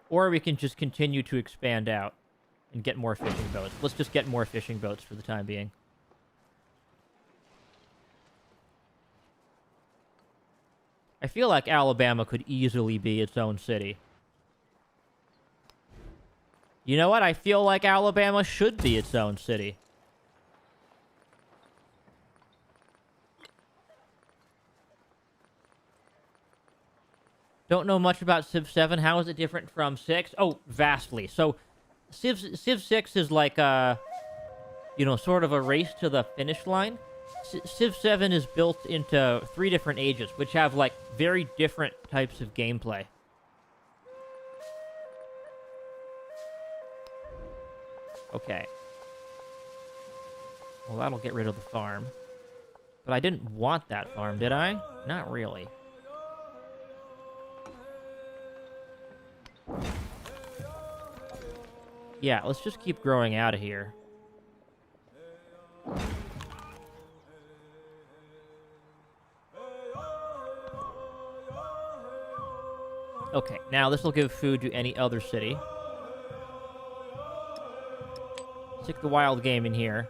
Or we can just continue to expand out and get more fishing boats. Let's just get more fishing boats for the time being. I feel like Alabama could easily be its own city. You know what? I feel like Alabama should be its own city. Don't know much about Civ 7. How is it different from 6? Oh, vastly. So, Civ 6 is like a, you know, sort of a race to the finish line. Civ 7 is built into 3 different ages, which have, like, very different types of gameplay. Okay. Well, that'll get rid of the farm. But I didn't want that farm, did I? Not really. Yeah, let's just keep growing out of here. Okay, now this will give food to any other city. Stick the wild game in here.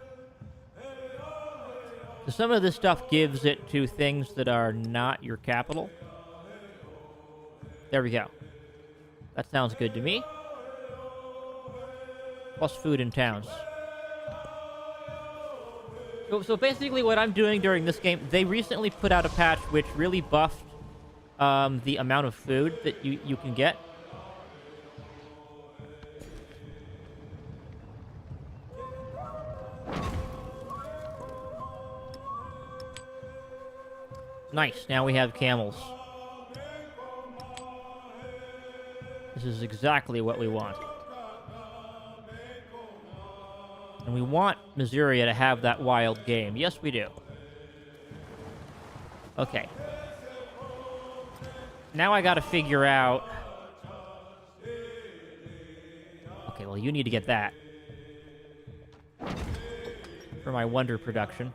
So some of this stuff gives it to things that are not your capital. There we go. That sounds good to me. Plus food in towns. So basically what I'm doing during this game, they recently put out a patch which really buffed the amount of food that you can get. Nice, now we have camels. This is exactly what we want. And we want Missouri to have that wild game. Yes, we do. Okay. Now I gotta figure out... Okay, well, you need to get that. For my wonder production.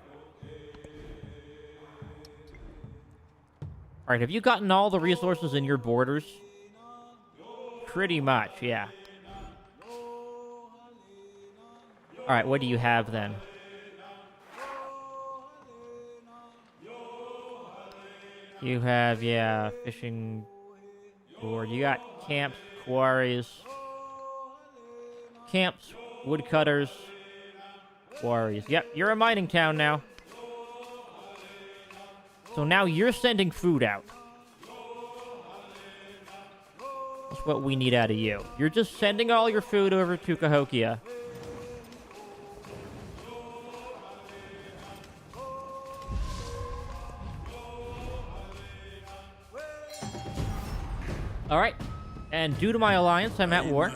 Alright, have you gotten all the resources in your borders? Pretty much, yeah. Alright, what do you have then? You have, yeah, fishing board. You got camps, quarries. Camps, woodcutters, quarries. Yep, you're a mining town now. So now you're sending food out. That's what we need out of you. You're just sending all your food over to Cahokia. Alright. And due to my alliance, I'm at war.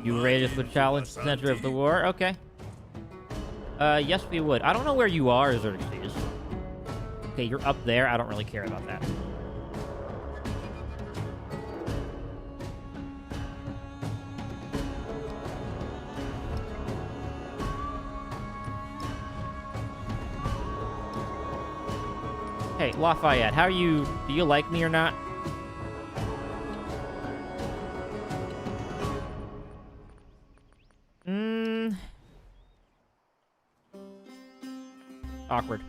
You raid us with challenge the center of the war? Okay. Yes, we would. I don't know where you are, Xerxes. Okay, you're up there. I don't really care about that. Hey, Lafayette, how are you? Do you like me or not? Awkward.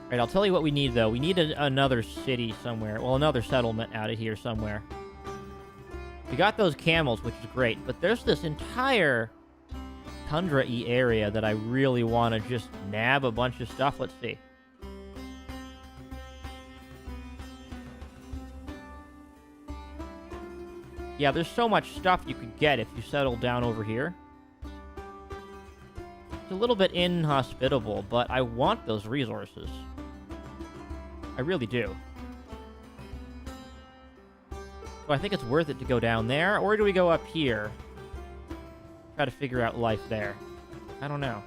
Alright, I'll tell you what we need, though. We need another city somewhere. Well, another settlement out of here somewhere. We got those camels, which is great. But there's this entire tundra-y area that I really want to just nab a bunch of stuff. Let's see. Yeah, there's so much stuff you could get if you settle down over here. It's a little bit inhospitable, but I want those resources. I really do. So I think it's worth it to go down there, or do we go up here? Try to figure out life there. I don't know.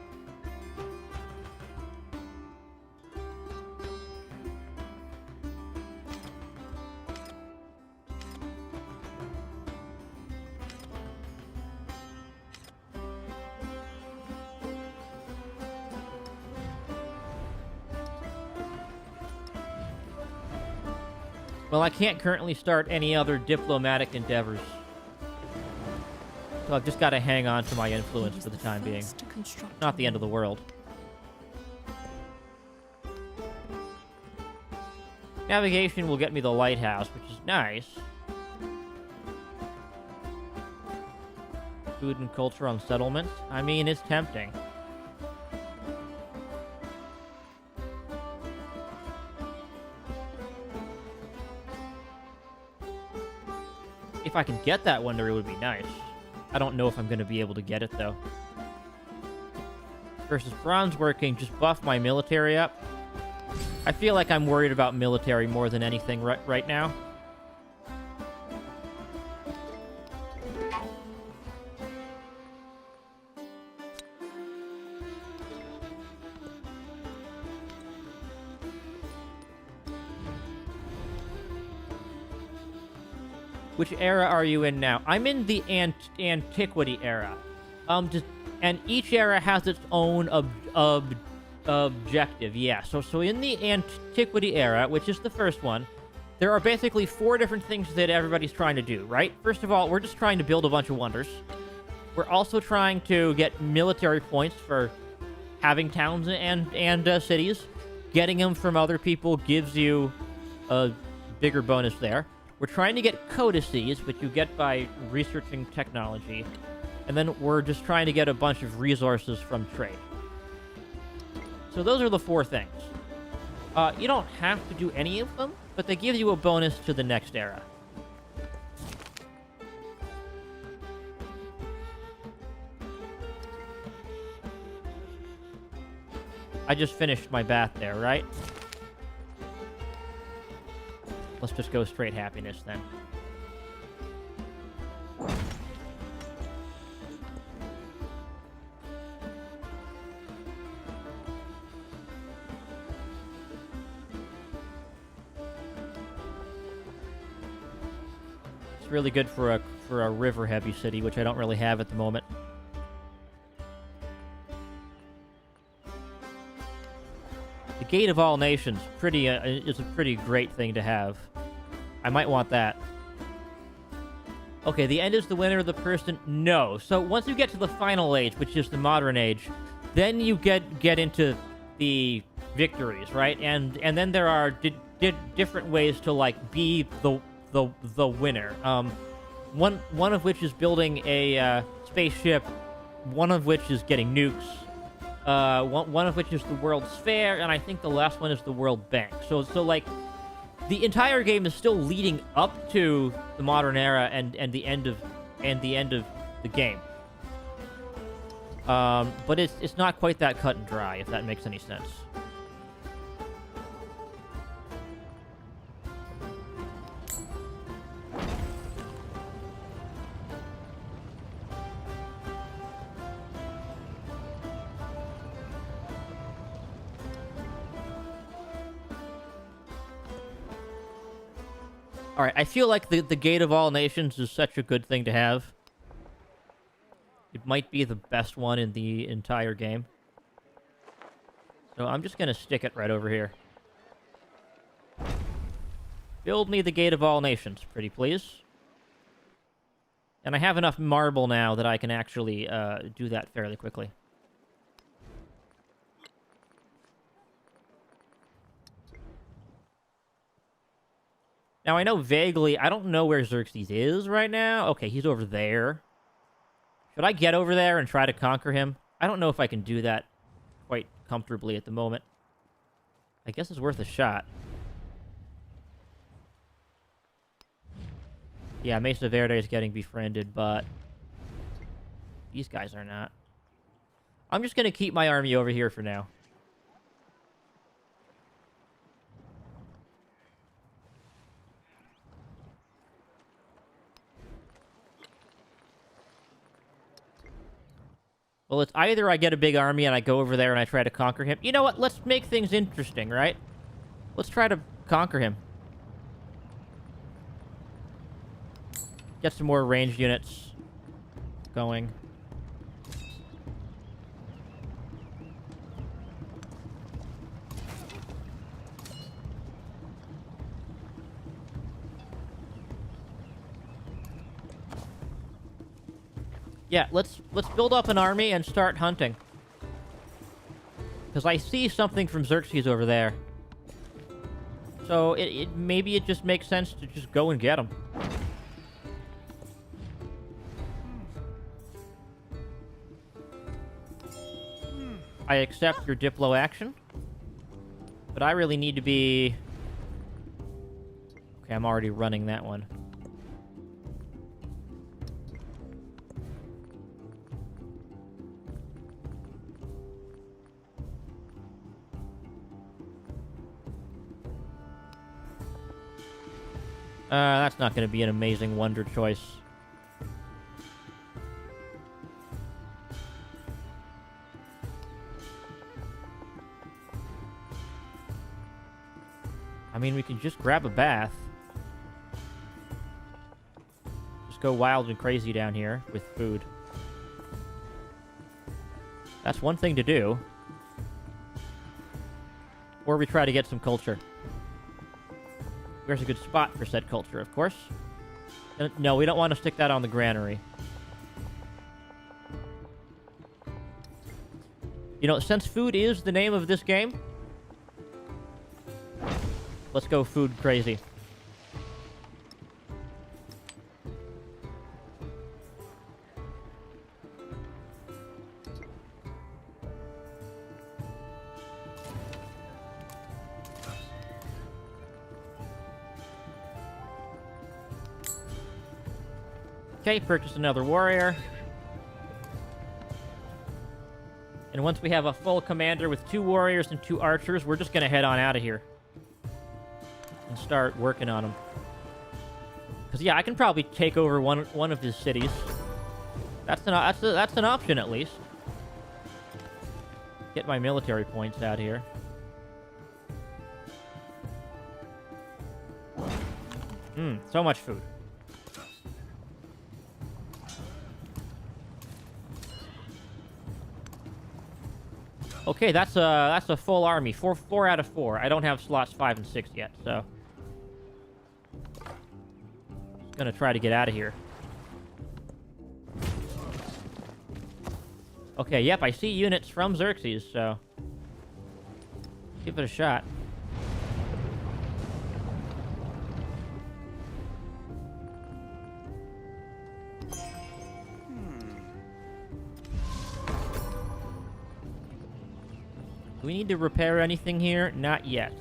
Well, I can't currently start any other diplomatic endeavors. So I've just got to hang on to my influence for the time being. Not the end of the world. Navigation will get me the lighthouse, which is nice. Food and culture on settlement. I mean, it's tempting. If I can get that wonder, it would be nice. I don't know if I'm going to be able to get it, though. Versus bronze working, just buff my military up. I feel like I'm worried about military more than anything right now. Which era are you in now? I'm in the antiquity era. And each era has its own objective. Yeah. So in the antiquity era, which is the first one, there are basically 4 different things that everybody's trying to do, right? First of all, we're just trying to build a bunch of wonders. We're also trying to get military points for having towns and cities. Getting them from other people gives you a bigger bonus there. We're trying to get codices, which you get by researching technology. And then we're just trying to get a bunch of resources from trade. So those are the 4 things. You don't have to do any of them, but they give you a bonus to the next era. I just finished my bath there, right? Let's just go straight happiness then. It's really good for a river heavy city, which I don't really have at the moment. The Gate of All Nations is a pretty great thing to have. I might want that. Okay, the end is the winner of the person. No. So once you get to the final age, which is the modern age, then you get into the victories, right? And then there are different ways to like be the winner. One of which is building a spaceship. One of which is getting nukes. One of which is the World's Fair, and I think the last one is the World Bank. So like, the entire game is still leading up to the modern era and the end of the game. But it's not quite that cut and dry, if that makes any sense. All right, I feel like the Gate of All Nations is such a good thing to have. It might be the best one in the entire game. So I'm just going to stick it right over here. Build me the Gate of All Nations, pretty please. And I have enough marble now that I can actually do that fairly quickly. Now, I know vaguely, I don't know where Xerxes is right now. Okay, he's over there. Should I get over there and try to conquer him? I don't know if I can do that quite comfortably at the moment. I guess it's worth a shot. Yeah, Mesa Verde is getting befriended, but these guys are not. I'm just going to keep my army over here for now. Well, it's either I get a big army and I go over there and I try to conquer him. You know what? Let's make things interesting, right? Let's try to conquer him. Get some more ranged units going. Yeah, let's build up an army and start hunting. Because I see something from Xerxes over there. So maybe it just makes sense to just go and get him. I accept your Diplo action. But I really need to be... Okay, I'm already running that one. That's not going to be an amazing wonder choice. I mean, we can just grab a bath. Just go wild and crazy down here with food. That's one thing to do. Or we try to get some culture. Where's a good spot for said culture, of course. No, we don't want to stick that on the granary. You know, since food is the name of this game, let's go food crazy. Okay, purchase another warrior. And once we have a full commander with 2 warriors and 2 archers, we're just going to head on out of here. And start working on them. Because, yeah, I can probably take over one of his cities. That's an option, at least. Get my military points out here. So much food. Okay, that's a full army. Four out of 4. I don't have slots 5 and 6 yet, so Gonna try to get out of here. Okay, yep, I see units from Xerxes, so... give it a shot. Do we need to repair anything here? Not yet.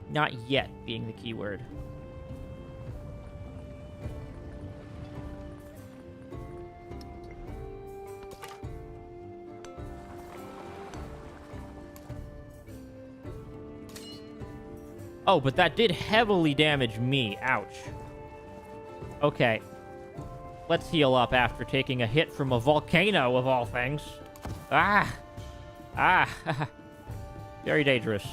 Not yet being the key word. Oh, but that did heavily damage me. Ouch. Okay. Let's heal up after taking a hit from a volcano, of all things. Ah! Ah! Very dangerous.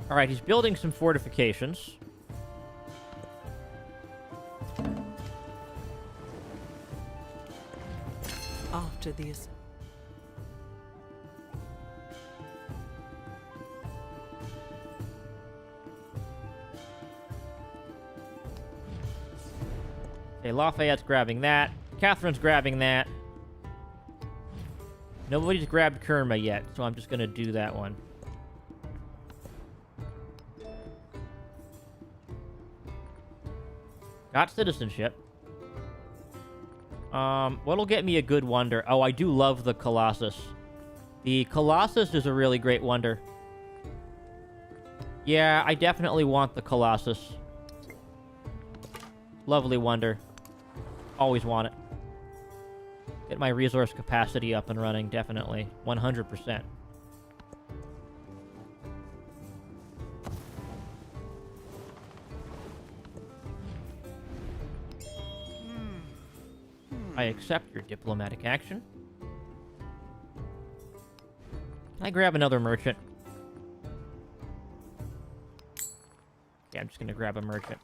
Alright, he's building some fortifications. After these. Okay, Lafayette's grabbing that. Catherine's grabbing that. Nobody's grabbed Kerma yet, so I'm just gonna do that one. Got citizenship. What'll get me a good wonder? Oh, I do love the Colossus. The Colossus is a really great wonder. Yeah, I definitely want the Colossus. Lovely wonder. Always want it. Get my resource capacity up and running, definitely. 100%. I accept your diplomatic action. Can I grab another merchant? Yeah, I'm just gonna grab a merchant.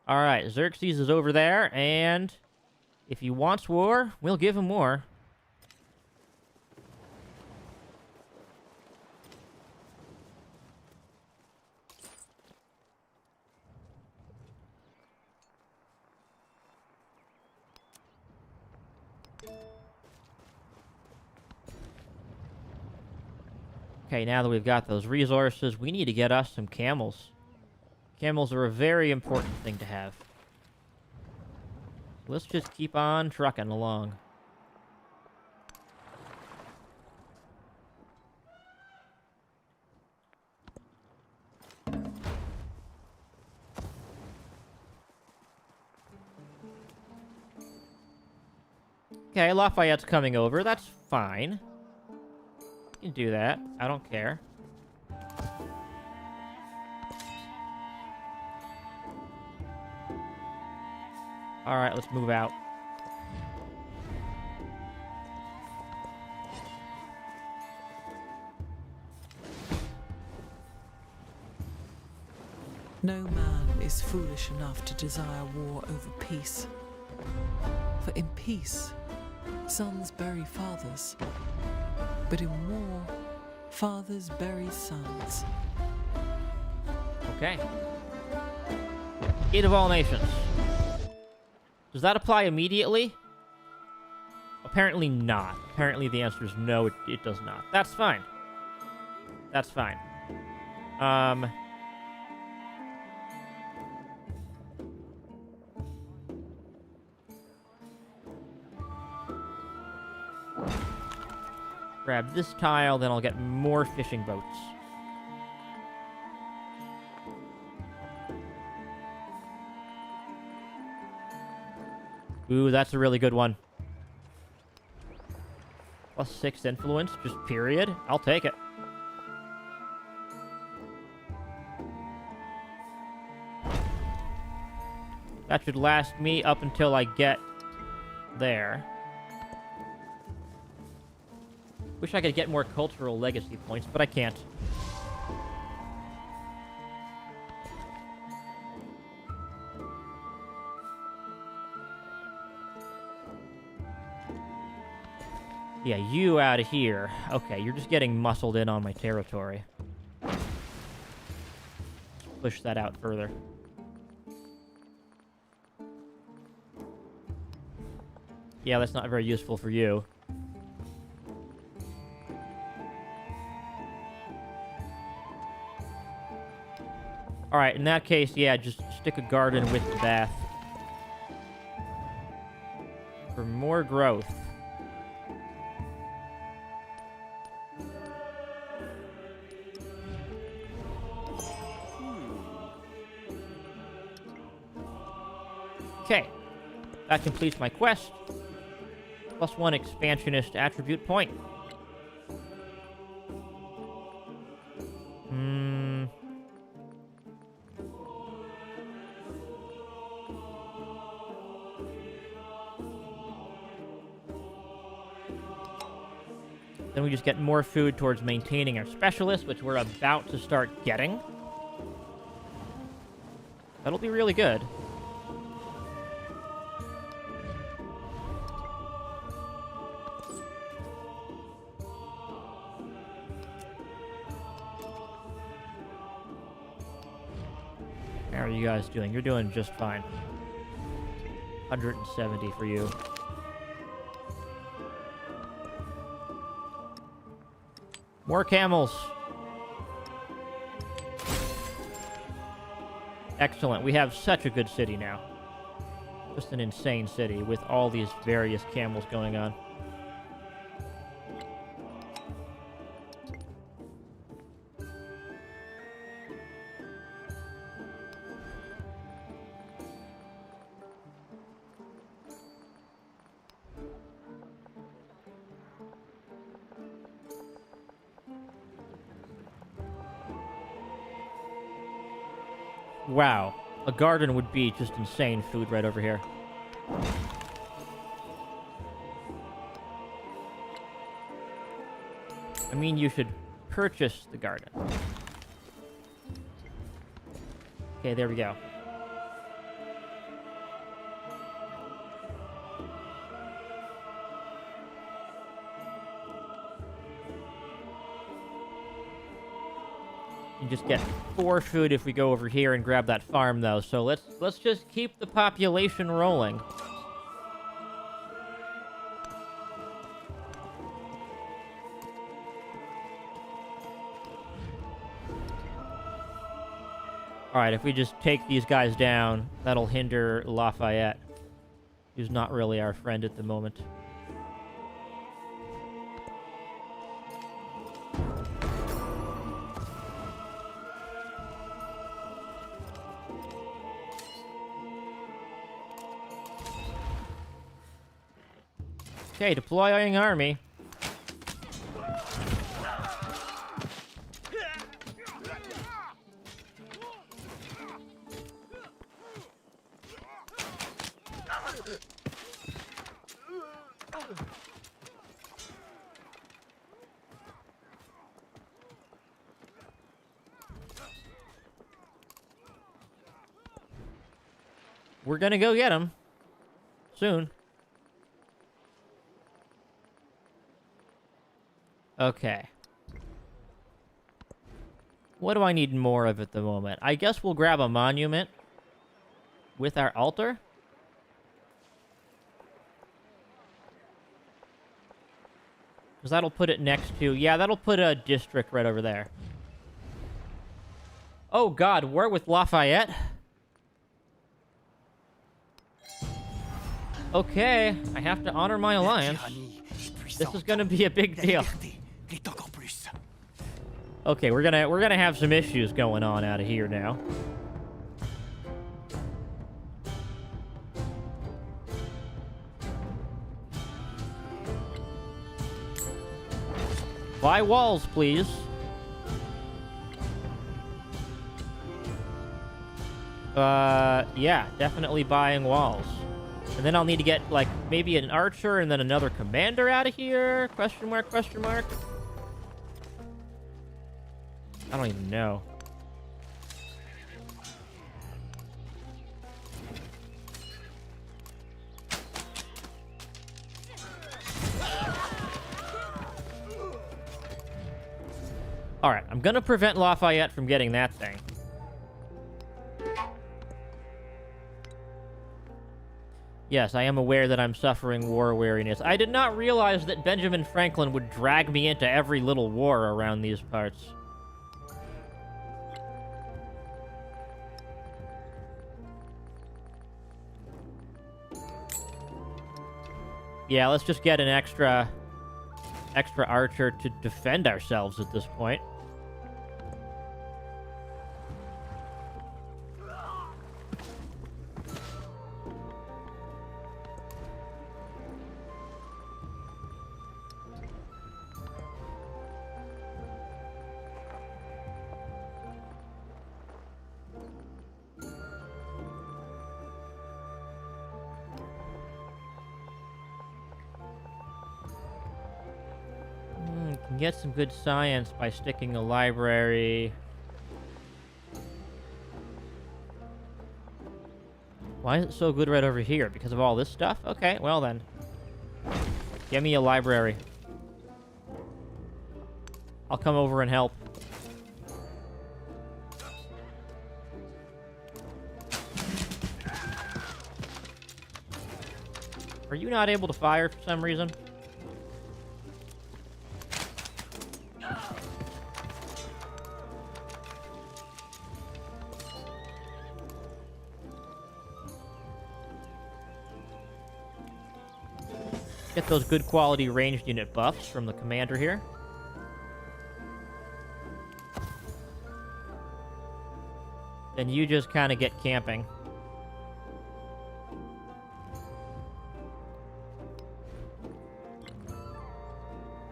Alright, Xerxes is over there, and if he wants war, we'll give him war. Okay, now that we've got those resources, we need to get us some camels. Camels are a very important thing to have. Let's just keep on trucking along. Okay, Lafayette's coming over. That's fine. You can do that. I don't care. Alright, let's move out. No man is foolish enough to desire war over peace. For in peace, sons bury fathers. But in war, fathers bury sons. Okay. Gate of all nations. Does that apply immediately? Apparently not. Apparently the answer is no, it does not. That's fine. That's fine. Grab this tile, then I'll get more fishing boats. Ooh, that's a really good one. +6 influence, just period. I'll take it. That should last me up until I get there. Wish I could get more cultural legacy points, but I can't. Yeah, you out of here. Okay, you're just getting muscled in on my territory. Push that out further. Yeah, that's not very useful for you. Alright, in that case, yeah, just stick a garden with the bath. For more growth. Okay. That completes my quest. +1 expansionist attribute point. Then we just get more food towards maintaining our specialist, which we're about to start getting. That'll be really good. How are you guys doing? You're doing just fine. 170 for you. More camels. Excellent. We have such a good city now. Just an insane city with all these various camels going on. Wow, a garden would be just insane food right over here. I mean, you should purchase the garden. Okay, there we go. You just get 4 food if we go over here and grab that farm, though. So let's just keep the population rolling. Alright, if we just take these guys down, that'll hinder Lafayette, who's not really our friend at the moment. Okay, deploying army. We're gonna go get him soon. Okay. What do I need more of at the moment? I guess we'll grab a monument with our altar. Because that'll put it next to... Yeah, that'll put a district right over there. Oh god, war with Lafayette? Okay, I have to honor my alliance. This is gonna be a big deal. Okay, we're gonna have some issues going on out of here now. Buy walls, please. Yeah, definitely buying walls. And then I'll need to get, like, maybe an archer and then another commander out of here? Question mark, question mark? I don't even know. Alright, I'm gonna prevent Lafayette from getting that thing. Yes, I am aware that I'm suffering war weariness. I did not realize that Benjamin Franklin would drag me into every little war around these parts. Yeah, let's just get an extra archer to defend ourselves at this point. Can get some good science by sticking a library. Why is it so good right over here? Because of all this stuff? Okay, well then. Give me a library. I'll come over and help. Are you not able to fire for some reason? Get those good quality ranged unit buffs from the commander here. Then you just kind of get camping.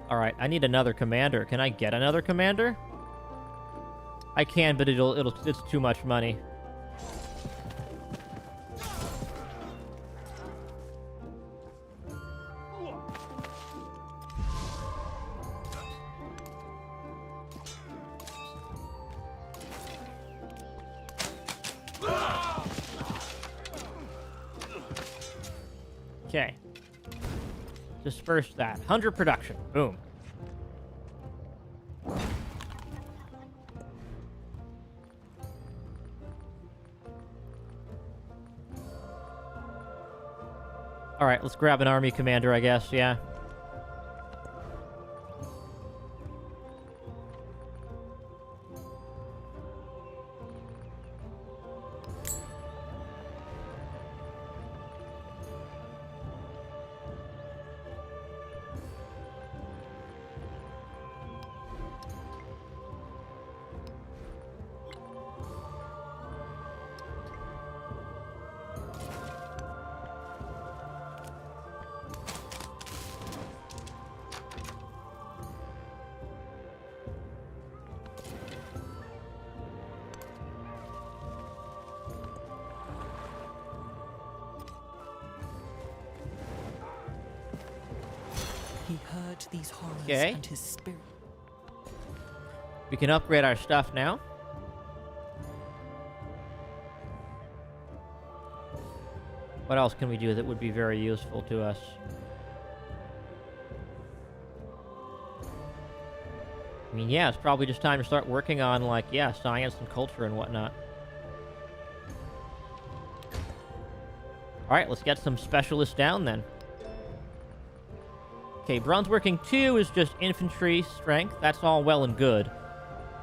Alright, I need another commander. Can I get another commander? I can, but it's too much money. Okay. Disperse that. 100 production. Boom. Alright, let's grab an army commander, I guess, yeah. He heard these horrors Okay. and his spirit. We can upgrade our stuff now. What else can we do that would be very useful to us? I mean, yeah, it's probably just time to start working on, like, yeah, science and culture and whatnot. Alright, let's get some specialists down then. Okay, bronze working 2 is just infantry strength. That's all well and good.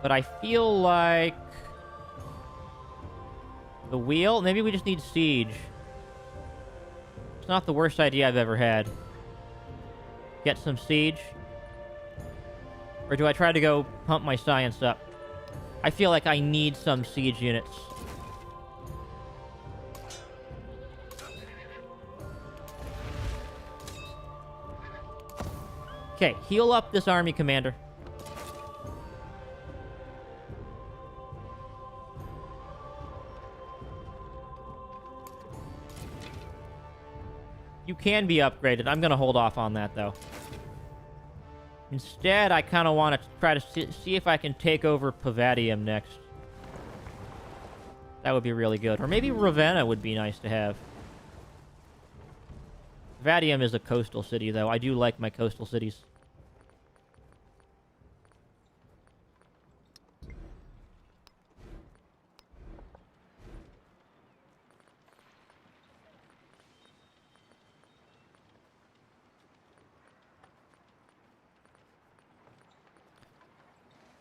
But I feel like... the wheel? Maybe we just need siege. It's not the worst idea I've ever had. Get some siege. Or do I try to go pump my science up? I feel like I need some siege units. Okay, heal up this army commander. You can be upgraded. I'm going to hold off on that, though. Instead, I kind of want to try to see if I can take over Pavadium next. That would be really good. Or maybe Ravenna would be nice to have. Pavadium is a coastal city, though. I do like my coastal cities.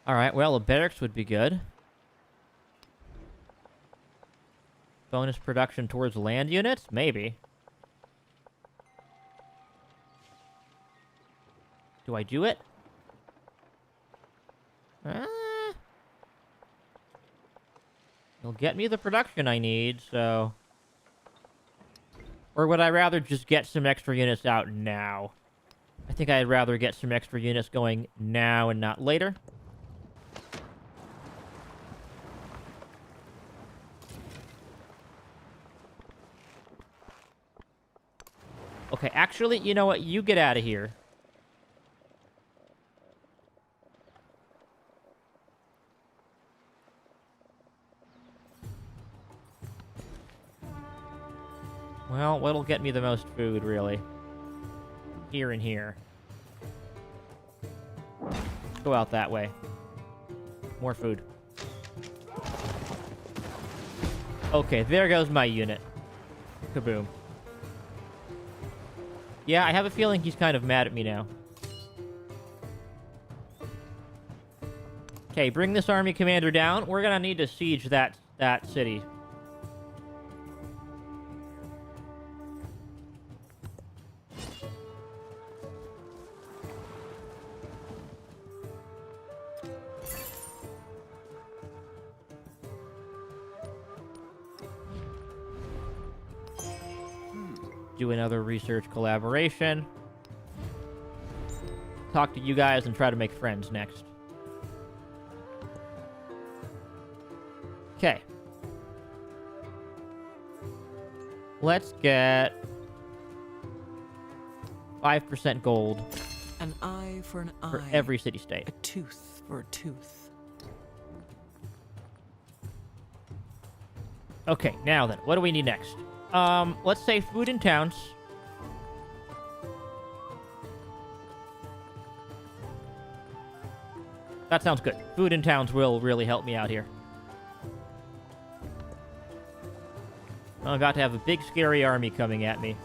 Alright, well, a barracks would be good. Bonus production towards land units? Maybe. Do I do it? It'll get me the production I need, so... Or would I rather just get some extra units out now? I think I'd rather get some extra units going now and not later. Okay, actually, you know what? You get out of here. Well, what'll get me the most food, really? Here and here. Go out that way. More food. Okay, there goes my unit. Kaboom. Yeah, I have a feeling he's kind of mad at me now. Okay, bring this army commander down. We're gonna need to siege that city. Do another research collaboration. Talk to you guys and try to make friends next. Okay. Let's get 5% gold An eye for an eye. for every city-state. A tooth for a tooth. Okay, now then, what do we need next? Let's say food in towns. That sounds good. Food in towns will really help me out here. I'm about to have a big, scary army coming at me.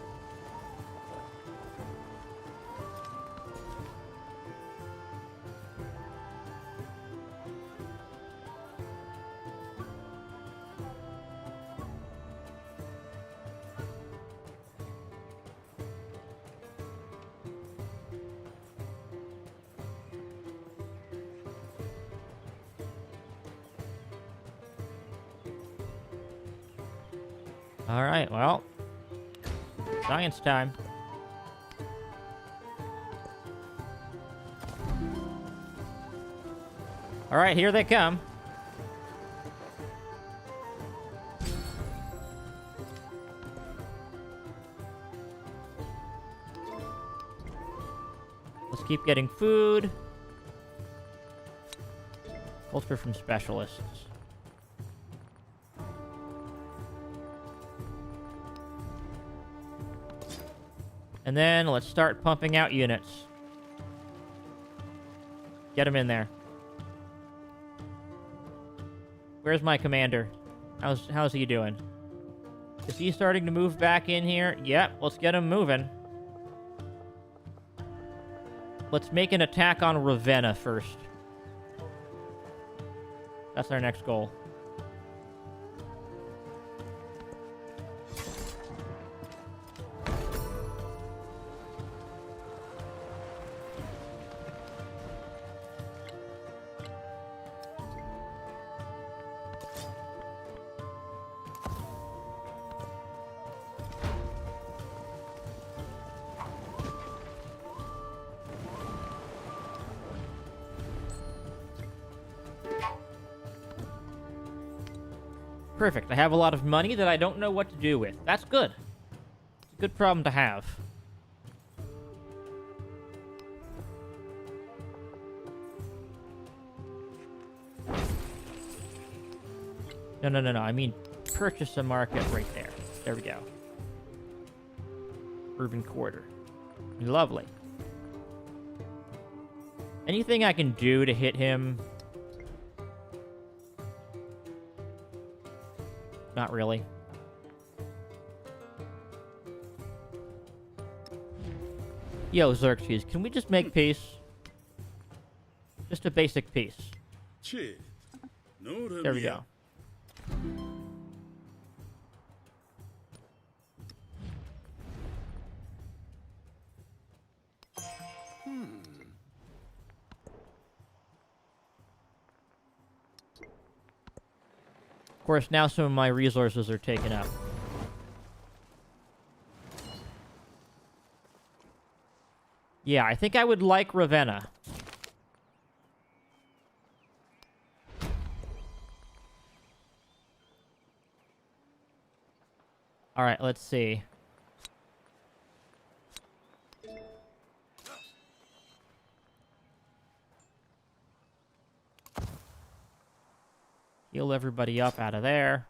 Alright, well. Science time. Alright, here they come. Let's keep getting food. Culture from specialists. And then let's start pumping out units. Get him in there. Where's my commander? How's he doing? Is he starting to move back in here? Yep, let's get him moving. Let's make an attack on Ravenna first. That's our next goal. Perfect. I have a lot of money that I don't know what to do with. That's good. It's a good problem to have. No. I mean, purchase a market right there. There we go. Urban quarter. Lovely. Anything I can do to hit him? Not really. Yo, Xerxes, can we just make peace? Just a basic peace. There we go. Of course, now some of my resources are taken up. Yeah, I think I would like Ravenna. Alright, let's see. Heal everybody up out of there.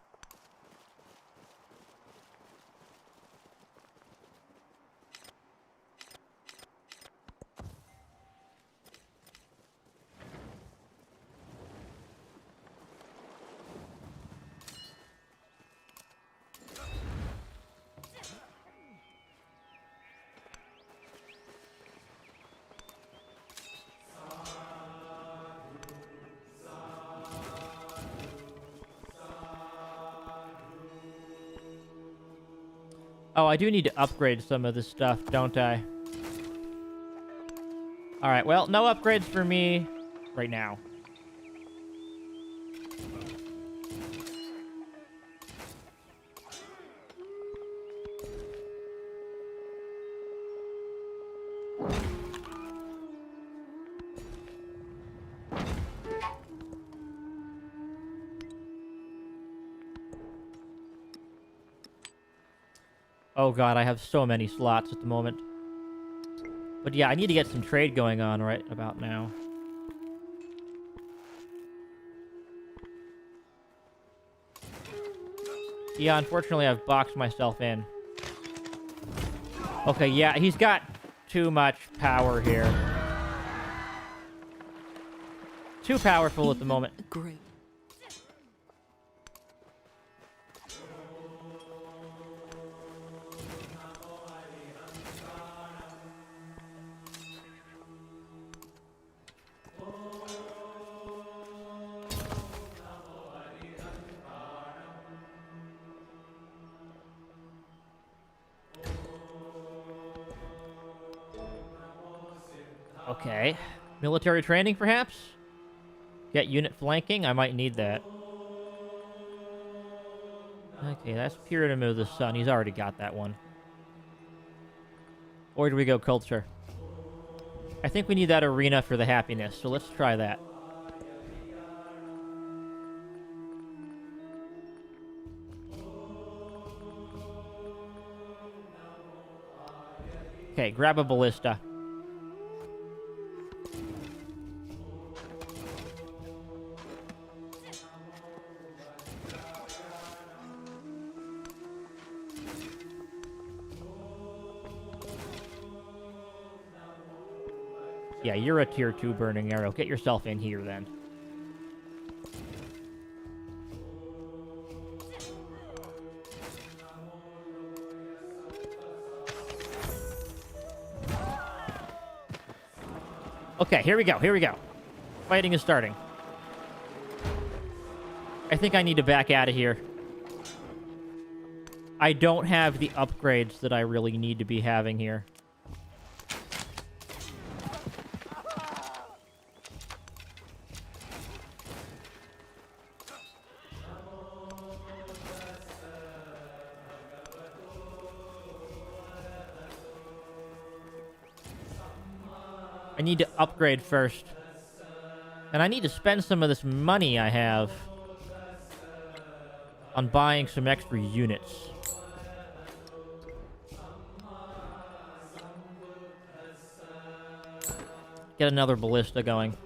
Oh, I do need to upgrade some of this stuff, don't I? Alright, well, no upgrades for me right now. Oh god, I have so many slots at the moment. But yeah, I need to get some trade going on right about now. Yeah, unfortunately I've boxed myself in. Okay, yeah, he's got too much power here. Too powerful at the moment. Great. Okay. Military training, perhaps? Get unit flanking? I might need that. Okay, that's Pyramid of the Sun. He's already got that one. Or do we go culture? I think we need that arena for the happiness, so let's try that. Okay, grab a ballista. Yeah, you're a tier 2 burning arrow. Get yourself in here, then. Okay, here we go, here we go. Fighting is starting. I think I need to back out of here. I don't have the upgrades that I really need to be having here. I need to upgrade first. And I need to spend some of this money I have on buying some extra units. Get another ballista going.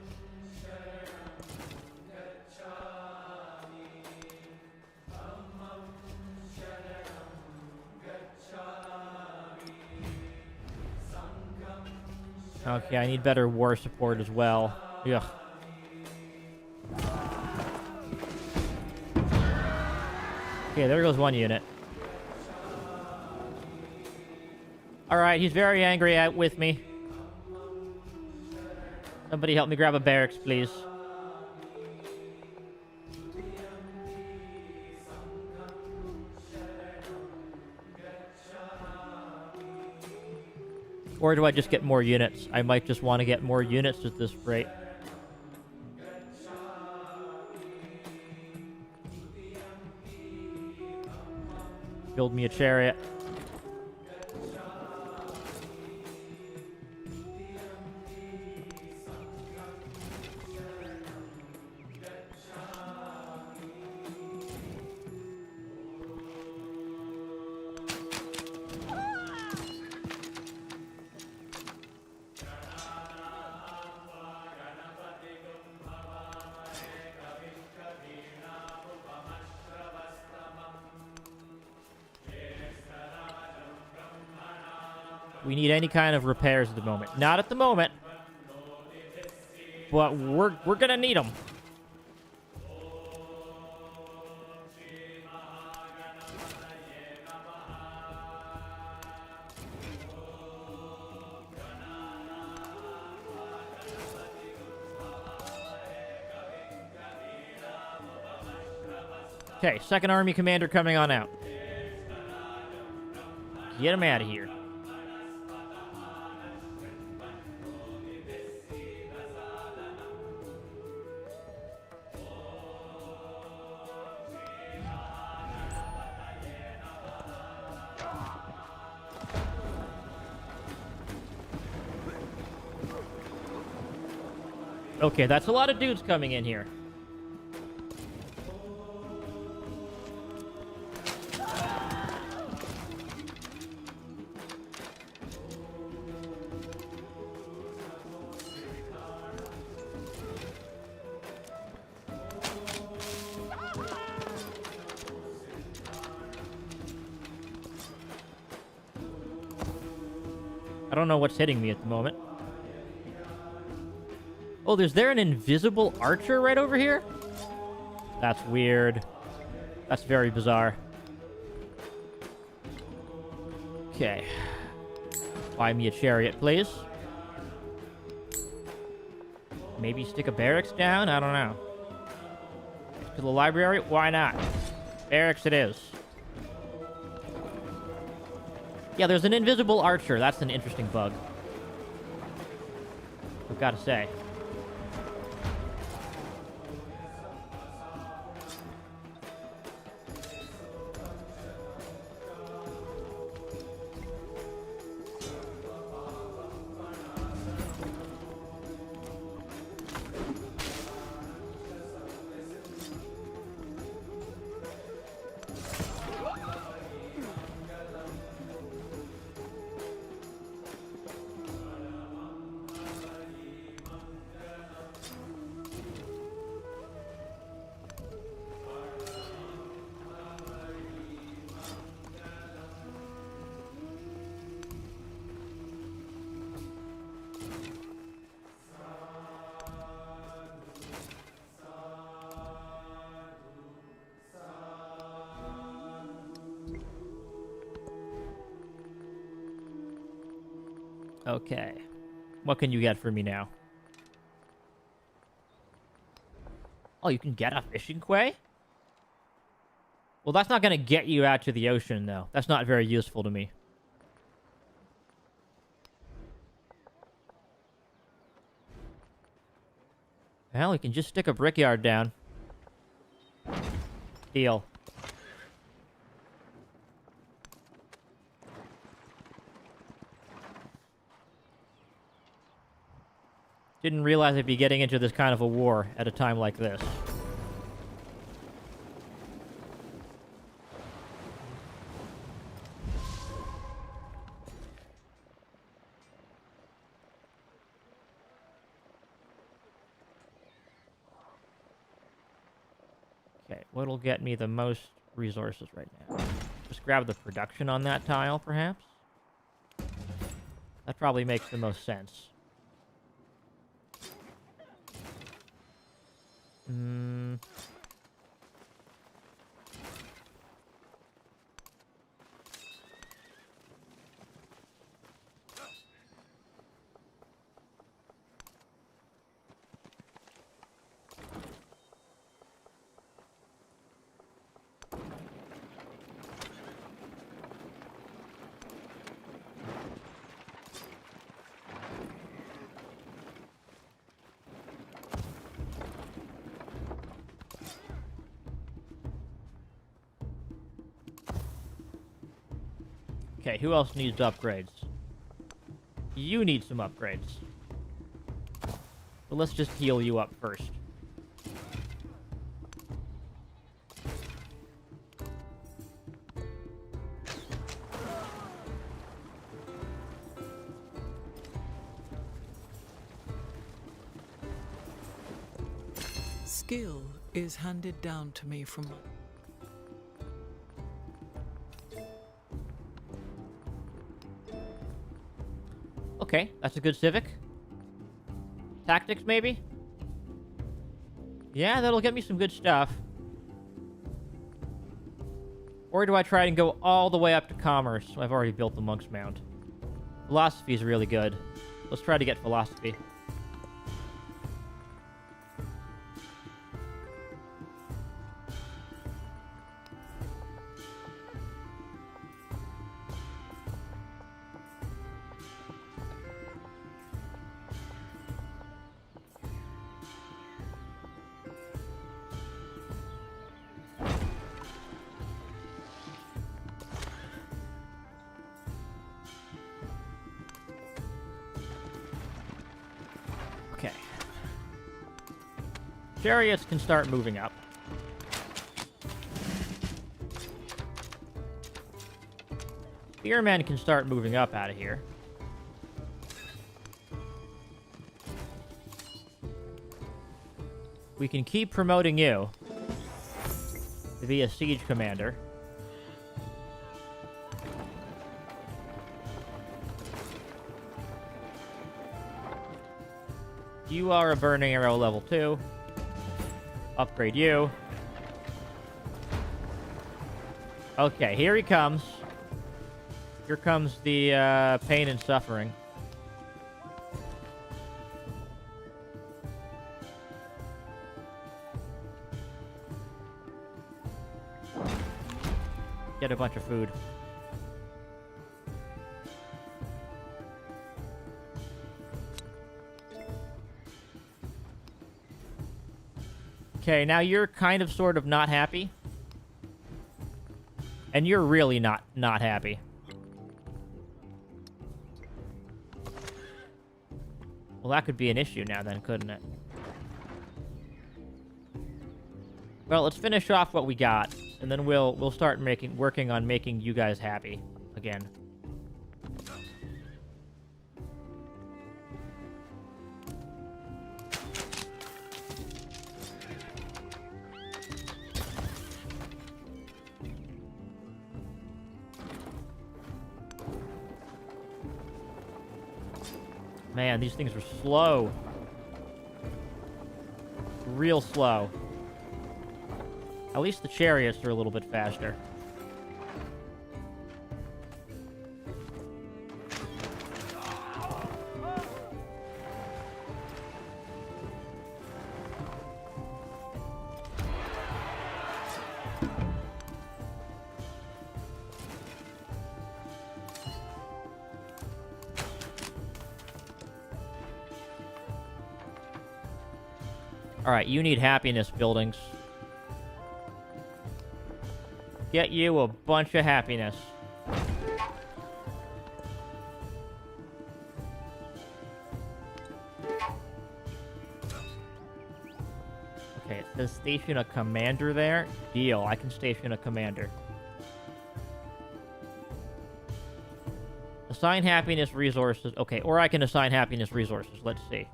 Okay, I need better war support as well. Ugh. Okay, there goes one unit. Alright, he's very angry with me. Somebody help me grab a barracks, please. Or do I just get more units? I might just want to get more units at this rate. Build me a chariot. We need any kind of repairs at the moment. Not at the moment. But we're gonna need them. Okay, second army commander coming on out. Get him out of here. Okay, that's a lot of dudes coming in here. I don't know what's hitting me at the moment. Oh, is there an invisible archer right over here? That's weird. That's very bizarre. Okay. Buy me a chariot, please. Maybe stick a barracks down? I don't know. To the library? Why not? Barracks it is. Yeah, there's an invisible archer. That's an interesting bug. I've got to say. Okay. What can you get for me now? Oh, you can get a fishing quay? Well, that's not going to get you out to the ocean, though. That's not very useful to me. Well, we can just stick a brickyard down. Deal. Didn't realize I'd be getting into this kind of a war at a time like this. Okay, what'll get me the most resources right now? Just grab the production on that tile, perhaps? That probably makes the most sense. Okay, who else needs upgrades? You need some upgrades. But let's just heal you up first. Skill is handed down to me from Okay, that's a good civic. Tactics, maybe? Yeah, that'll get me some good stuff. Or do I try and go all the way up to commerce? I've already built the Monk's Mound. Philosophy is really good. Let's try to get philosophy. Okay. Chariots can start moving up. Spearmen can start moving up out of here. We can keep promoting you to be a siege commander. You are a burning arrow level 2. Upgrade you. Okay, here he comes. Here comes the pain and suffering. Get a bunch of food. Okay, now you're kind of sort of not happy. And you're really not happy. Well, that could be an issue now then, couldn't it? Well, let's finish off what we got, and then we'll start working on making you guys happy again. Man, these things are slow. Real slow. At least the chariots are a little bit faster. Alright, you need happiness buildings. Get you a bunch of happiness. Okay, it says station a commander there. Deal, I can station a commander. Assign happiness resources. Okay, or I can assign happiness resources. Let's see.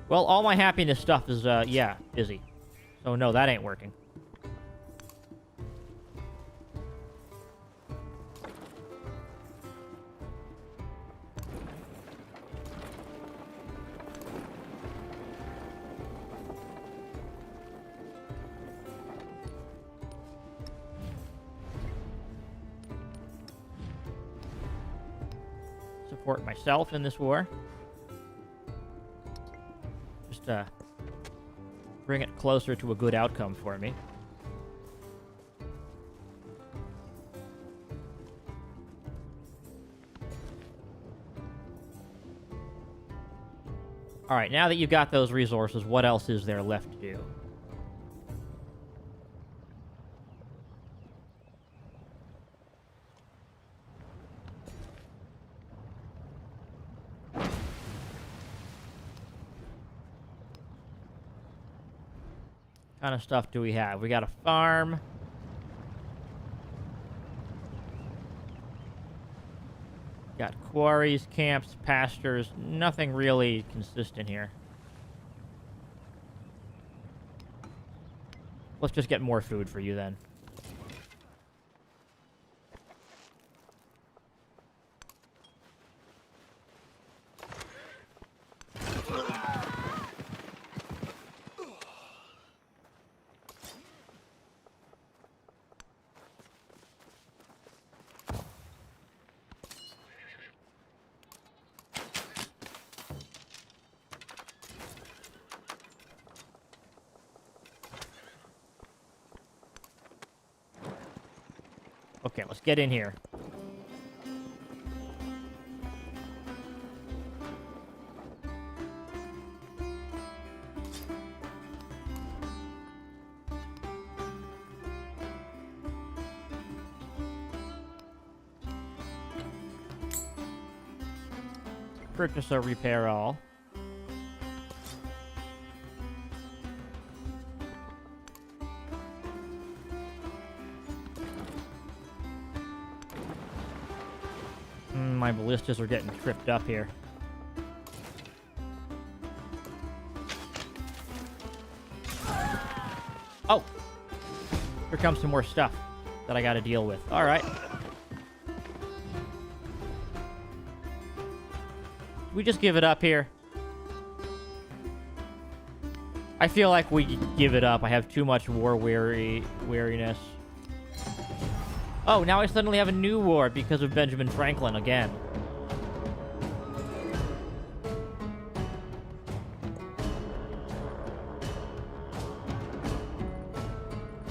Well, all my happiness stuff is, yeah, busy. So no, that ain't working. Support myself in this war. Just bring it closer to a good outcome for me. Alright, now that you've got those resources, what else is there left to do? kind of stuff do we have? We got a farm. Got quarries, camps, pastures. Nothing really consistent here. Let's just get more food for you then. Okay, let's get in here. Purchase or repair all. My ballistas are getting tripped up here. Oh! Here comes some more stuff that I gotta deal with. Alright. We just give it up here. I feel like we give it up. I have too much war weariness. Oh, now I suddenly have a new war because of Benjamin Franklin again.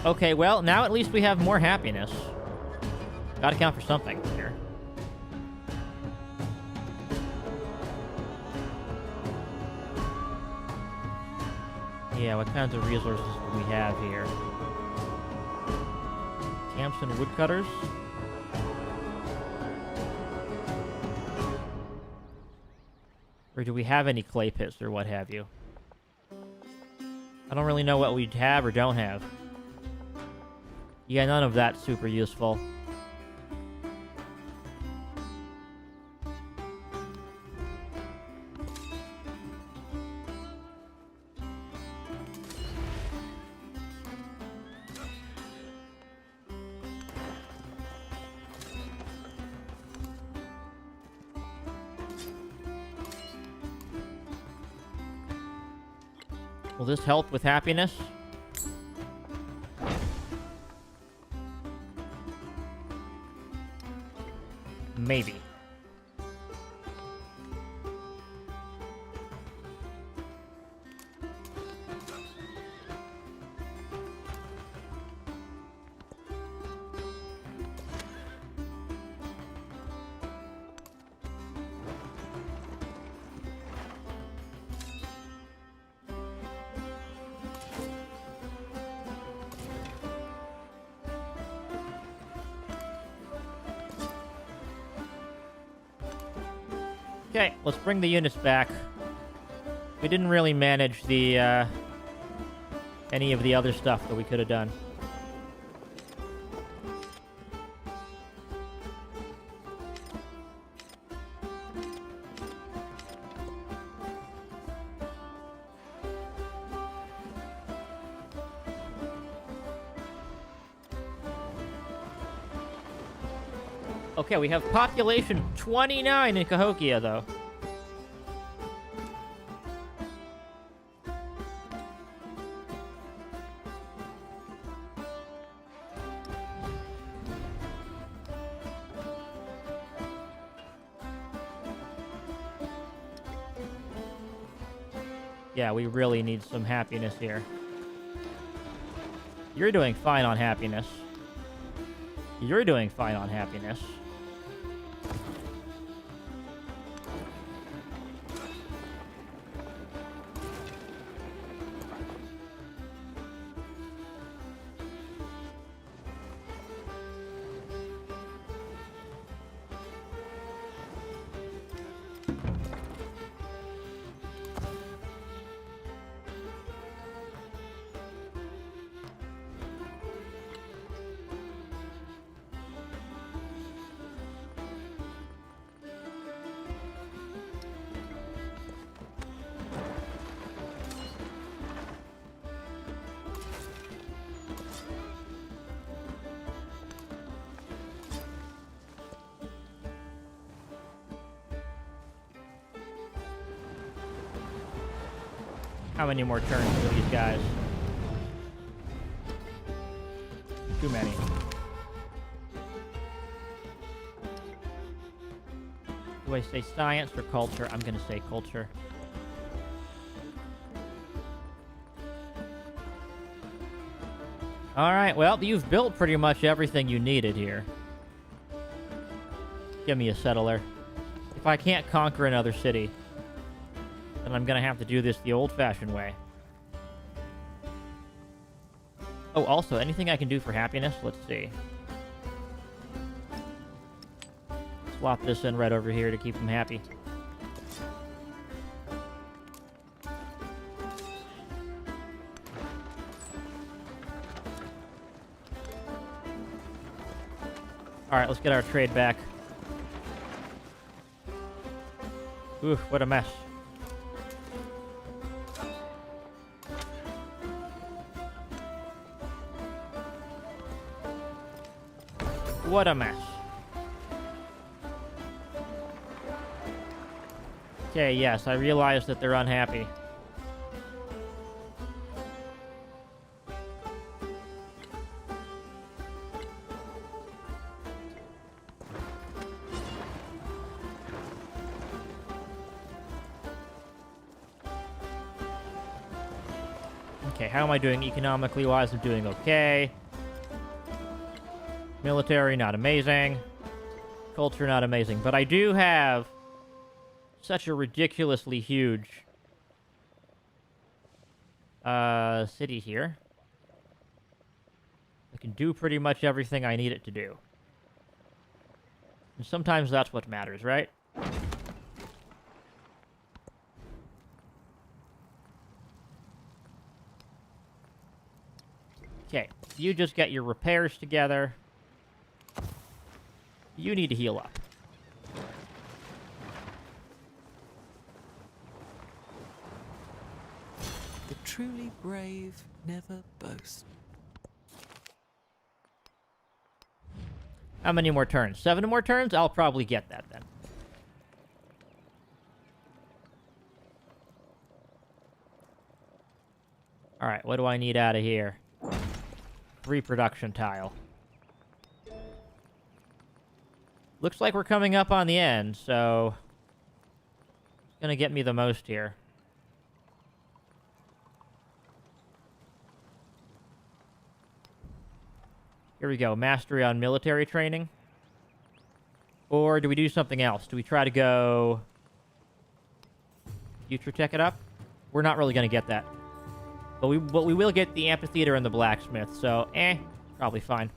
Okay, well, now at least we have more happiness. Gotta count for something here. Yeah, what kinds of resources do we have here? Camps and woodcutters. Or do we have any clay pits or what have you? I don't really know what we have or don't have. Yeah, none of that's super useful. Will this help with happiness? Maybe. Okay, let's bring the units back. We didn't really manage the, any of the other stuff that we could have done. Okay, we have population 29 in Cahokia, though. Yeah, we really need some happiness here. You're doing fine on happiness. You're doing fine on happiness. How many more turns for these guys? Too many. Do I say science or culture? I'm gonna say culture. Alright, well, you've built pretty much everything you needed here. Give me a settler. If I can't conquer another city, then I'm gonna have to do this the old-fashioned way. Oh, also, anything I can do for happiness? Let's see. Swap this in right over here to keep him happy. Alright, let's get our trade back. Oof, what a mess. What a mess. Okay, yes, I realize that they're unhappy. Okay, how am I doing economically wise? I'm doing okay. Military, not amazing. Culture, not amazing. But I do have such a ridiculously huge city here. I can do pretty much everything I need it to do. And sometimes that's what matters, right? Okay, you just get your repairs together. You need to heal up. The truly brave never boast. How many more turns? 7 more turns? I'll probably get that then. Alright, what do I need out of here? Reproduction tile. Looks like we're coming up on the end, so it's gonna get me the most here. Here we go, mastery on military training. Or do we do something else? Do we try to go future tech it up? We're not really gonna get that. But we will get the amphitheater and the blacksmith, so probably fine.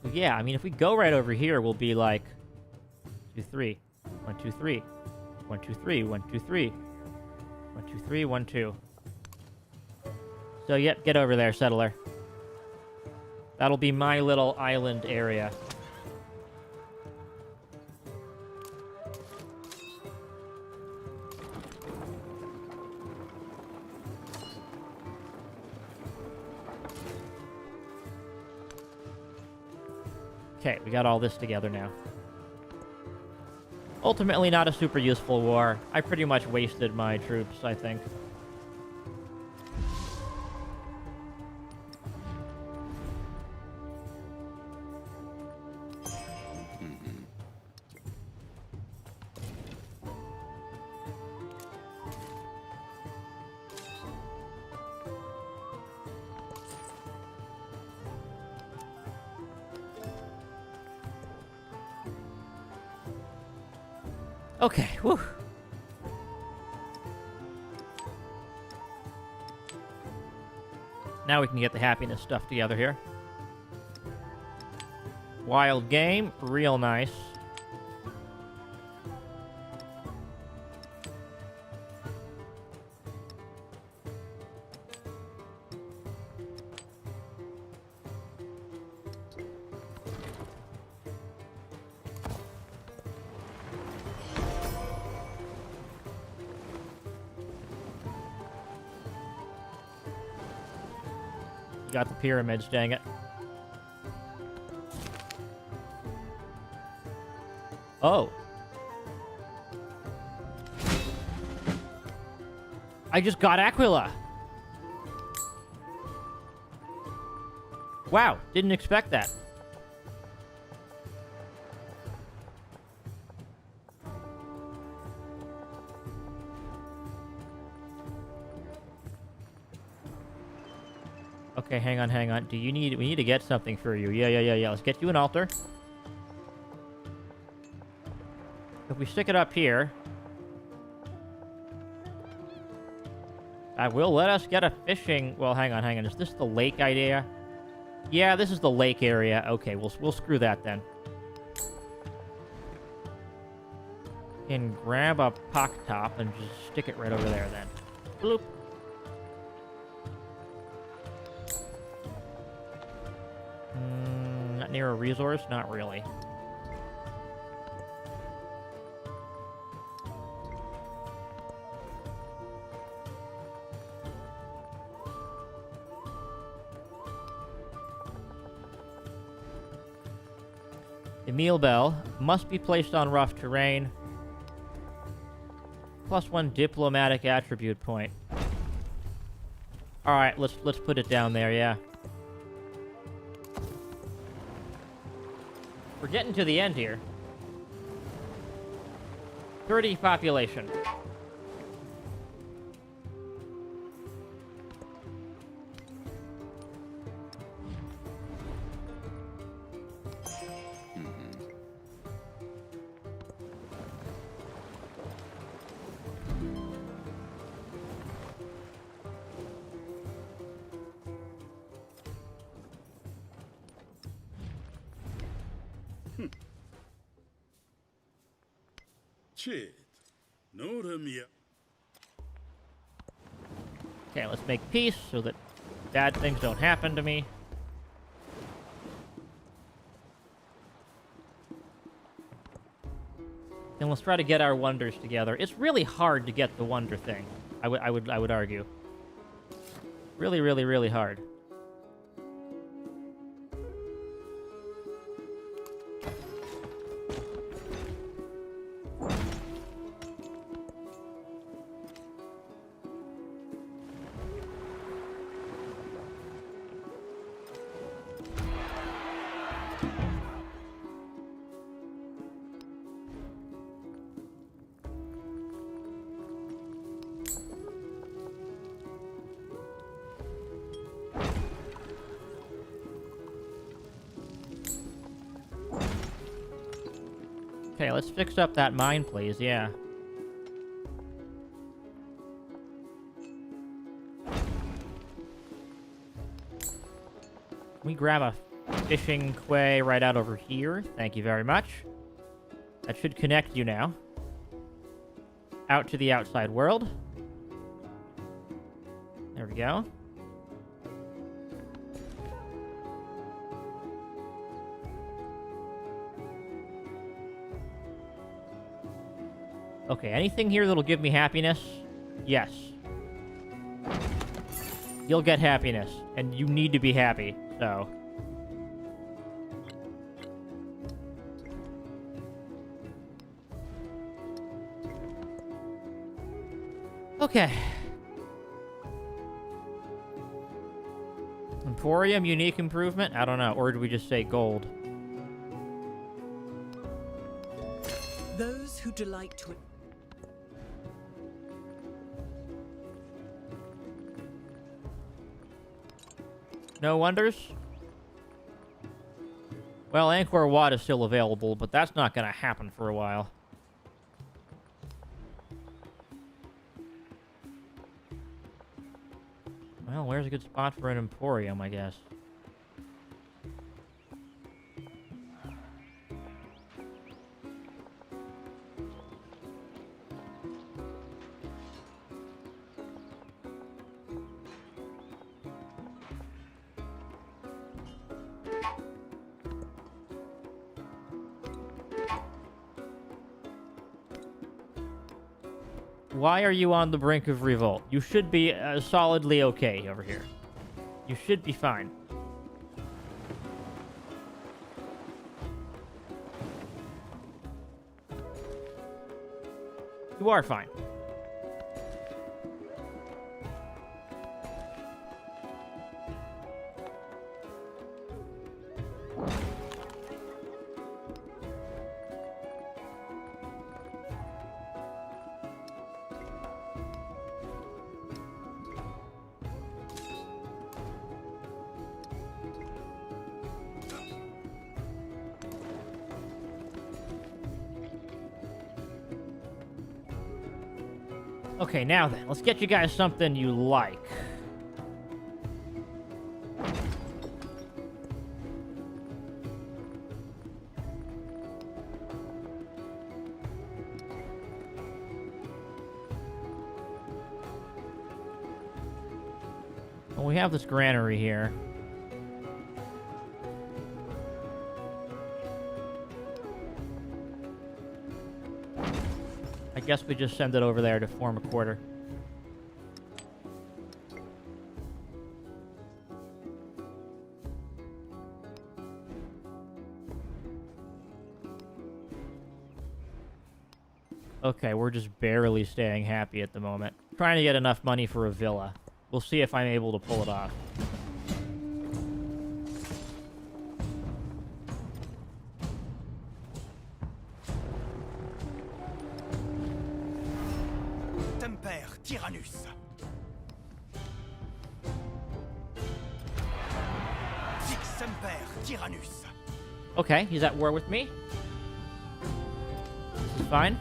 So yeah, I mean, if we go right over here, we'll be like 2, 3, 1, 2, 3, 1, 2, 3, 1, 2, 3. 1, 2, 3, 1, 2. So, yep, get over there, settler. That'll be my little island area. Okay, we got all this together now. Ultimately, not a super useful war. I pretty much wasted my troops, I think. Okay, whew. Now we can get the happiness stuff together here. Wild game, real nice. got the pyramids, dang it. Oh. I just got Aquila. Wow, didn't expect that. Okay, hang on, hang on. We need to get something for you. Yeah. Let's get you an altar. If we stick it up here, I will let us get a fishing... Well, hang on. Is this the lake idea? Yeah, this is the lake area. Okay, we'll screw that then. And grab a pock top and just stick it right over there then. Bloop. Not near a resource? Not really. The meal bell must be placed on rough terrain. +1 diplomatic attribute point. All right, let's put it down there. Yeah. We're getting to the end here. 30 population. Okay, let's make peace so that bad things don't happen to me. And let's try to get our wonders together. It's really hard to get the wonder thing. I would argue. Really, really, really hard. Okay, let's fix up that mine, please. Yeah. Can we grab a fishing quay right out over here? Thank you very much. That should connect you now. Out to the outside world. There we go. Okay, anything here that'll give me happiness? Yes. You'll get happiness, and you need to be happy, so... Okay. Emporium, unique improvement? I don't know, or did we just say gold? Those who delight to... No wonders? Well, Angkor Wat is still available, but that's not going to happen for a while. Well, where's a good spot for an Emporium, I guess? Why are you on the brink of revolt? You should be solidly okay over here. You should be fine. You are fine. Okay, now then, let's get you guys something you like. Well, we have this granary here. I guess we just send it over there to form a quarter. Okay, we're just barely staying happy at the moment. Trying to get enough money for a villa. We'll see if I'm able to pull it off. Temper Tyrannus. Sic Semper Tyrannus. Okay, he's at war with me. This is fine.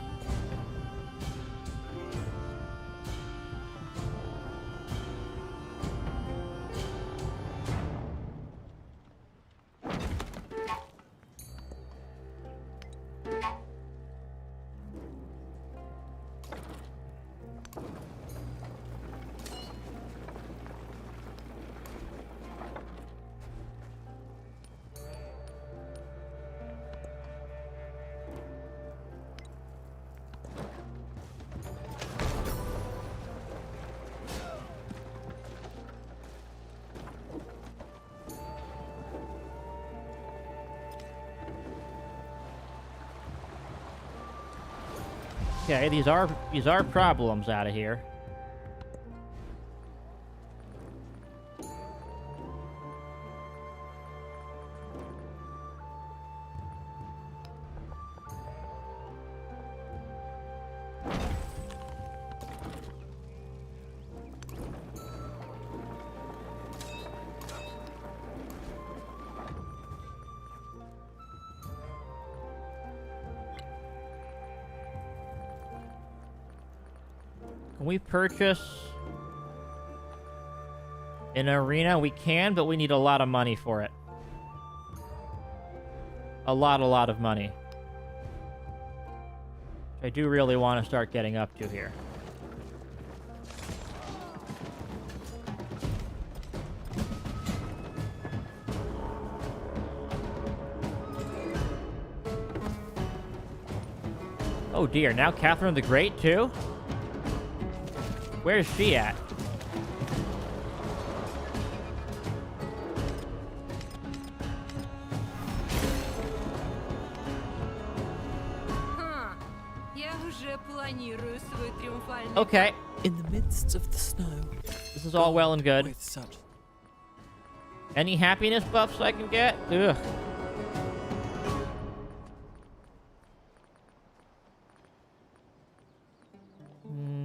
Okay, these are problems out of here. Can we purchase an arena? We can, but we need a lot of money for it. A lot of money. Which I do really want to start getting up to here. Oh dear, now Catherine the Great too? Where's she at? Okay, In the midst of the snow, this is all well and good. with such Any happiness buffs I can get? Ugh.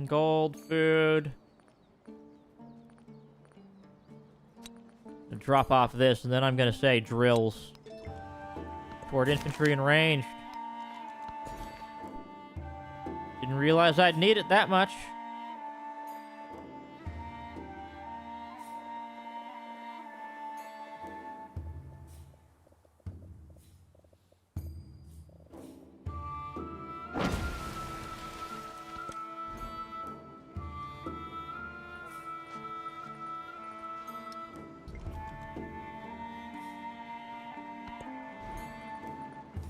Gold, food. I'll drop off this, and then I'm gonna say drills. Toward infantry and ranged. Didn't realize I'd need it that much.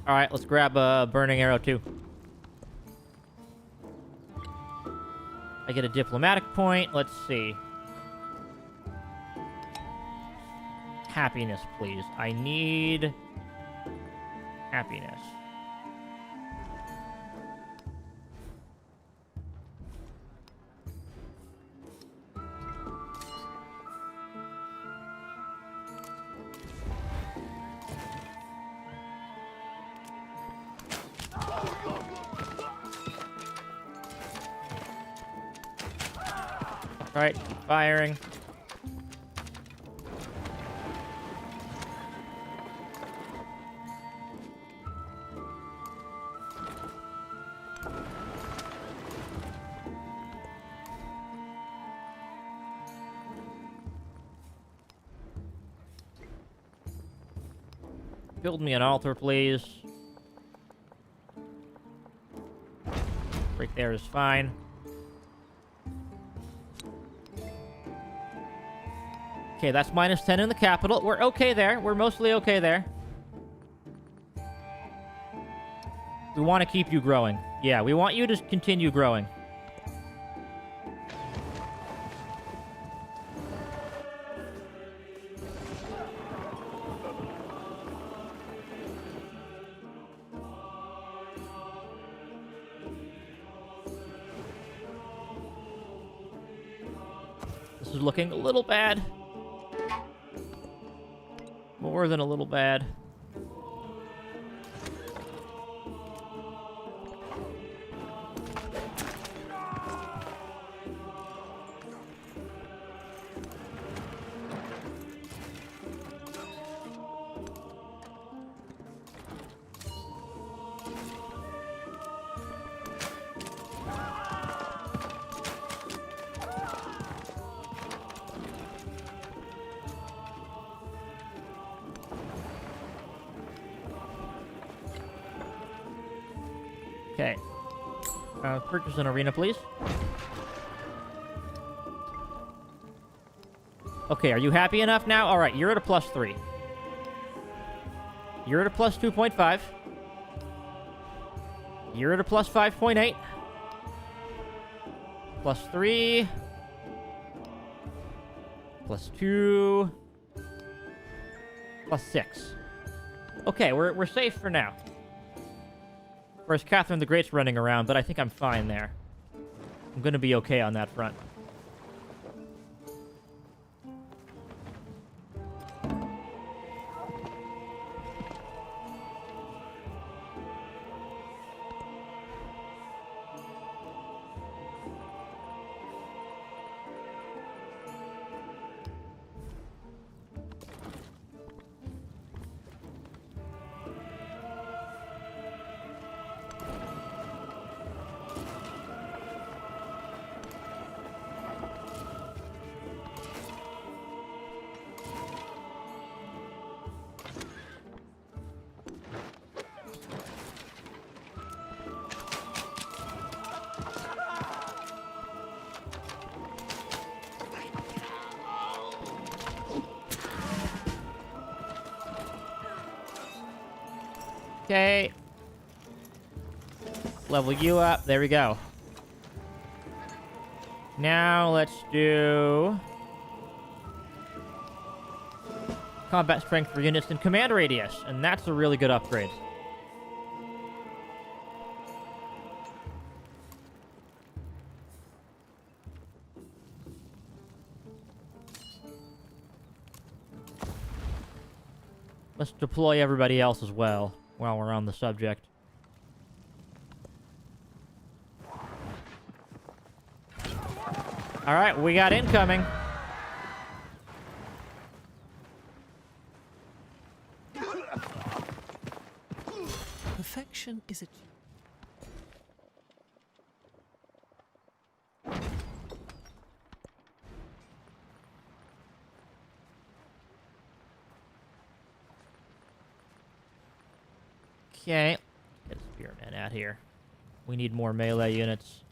Alright, let's grab a burning arrow too. I get a diplomatic point. Let's see. happiness, please. I need happiness. Alright, firing. Build me an altar, please. Right there is fine. Okay, that's minus 10 in the capital. We're okay there. We're mostly okay there. We want to keep you growing. Yeah, we want you to continue growing. This is looking a little bad. More than a little bad. Okay. Purchase an arena, please. Okay, are you happy enough now? Alright, you're at a +3. You're at a +2.5. You're at a +5.8. +3. +2. +6. Okay, we're safe for now. Whereas Catherine the Great's running around, but I think I'm fine there. I'm gonna be okay on that front. Okay. Level you up. There we go. Now let's do combat strength for units and command radius, and that's a really good upgrade. Let's deploy everybody else as well while we're on the subject. All right, we got incoming. Perfection is achieved. Okay. Get a spearman out here. We need more melee units.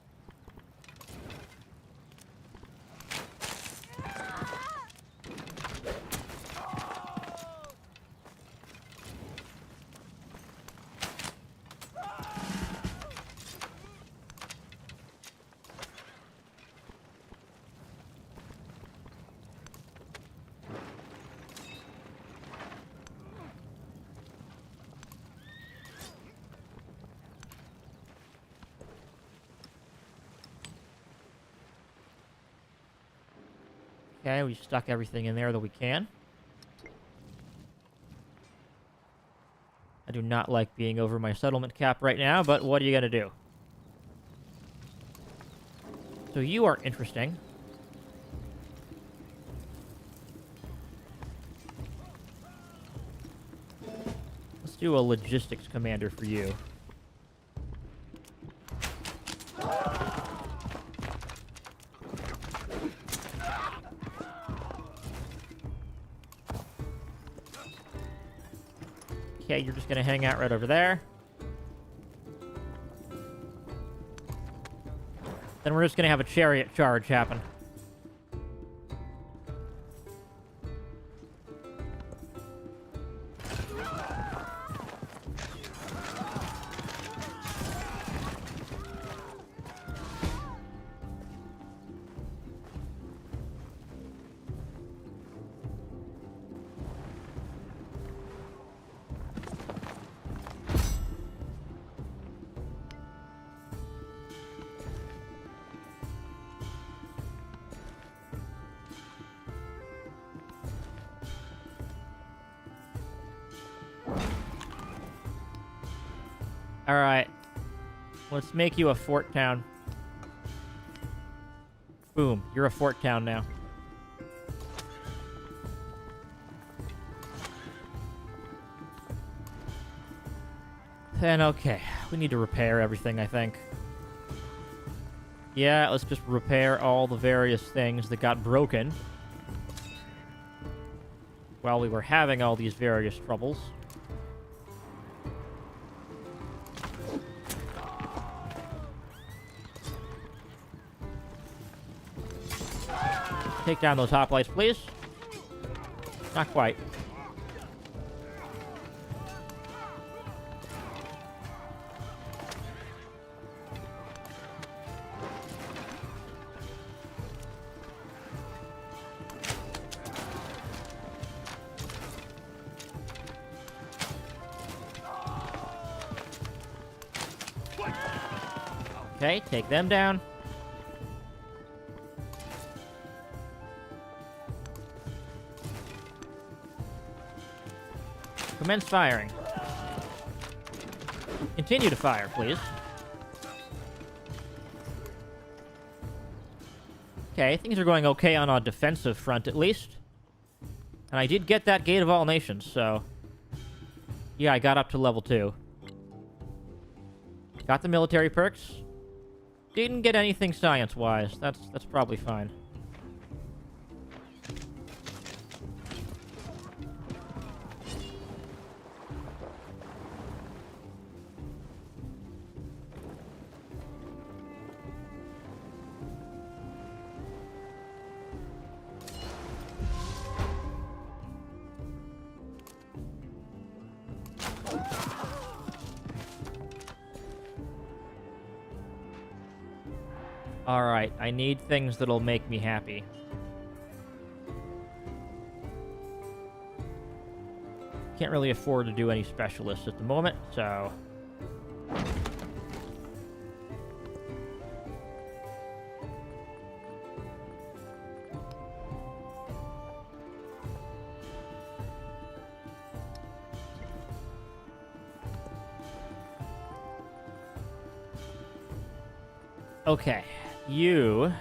Okay, we stuck everything in there that we can. I do not like being over my settlement cap right now, but what are you gonna do? So you are interesting. Let's do a logistics commander for you. Okay, you're just gonna hang out right over there. Then we're just gonna have a chariot charge happen. Alright. Let's make you a fort town. Boom. You're a fort town now. Then, okay. We need to repair everything, I think. Yeah, let's just repair all the various things that got broken while we were having all these various troubles. Take down those hoplites, please. Not quite. Okay, take them down. Commence firing. Continue to fire, please. Okay, things are going okay on our defensive front, at least. And I did get that Gate of All Nations, so... yeah, I got up to level 2. Got the military perks. Didn't get anything science-wise. That's probably fine. Alright, I need things that'll make me happy. Can't really afford to do any specialists at the moment, so... okay, you...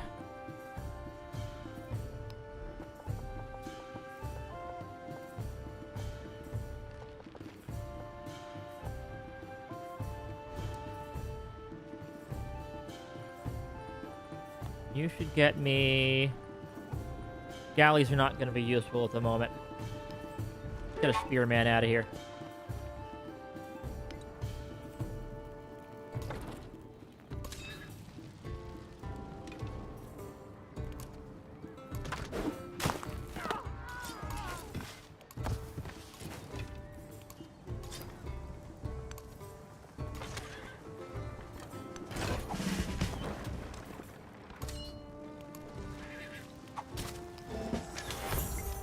you should get me... galleys are not going to be useful at the moment. Get a spearman out of here.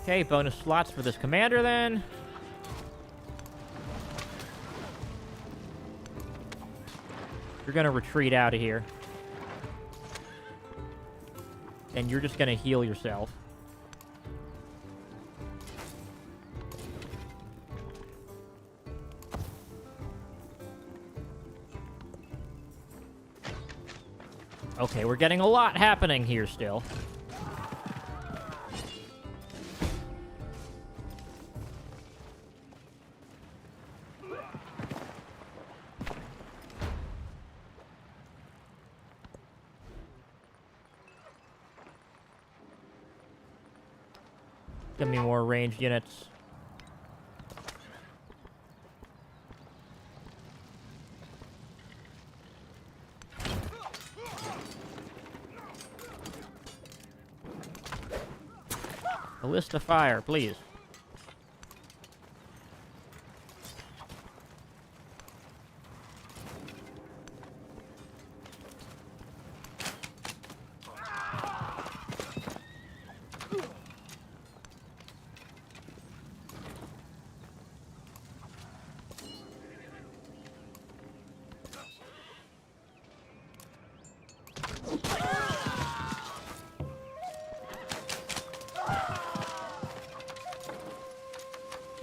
Okay, bonus slots for this commander then. You're gonna retreat out of here. And you're just gonna heal yourself. Okay, we're getting a lot happening here still. Give me more ranged units. Ballista fire, please.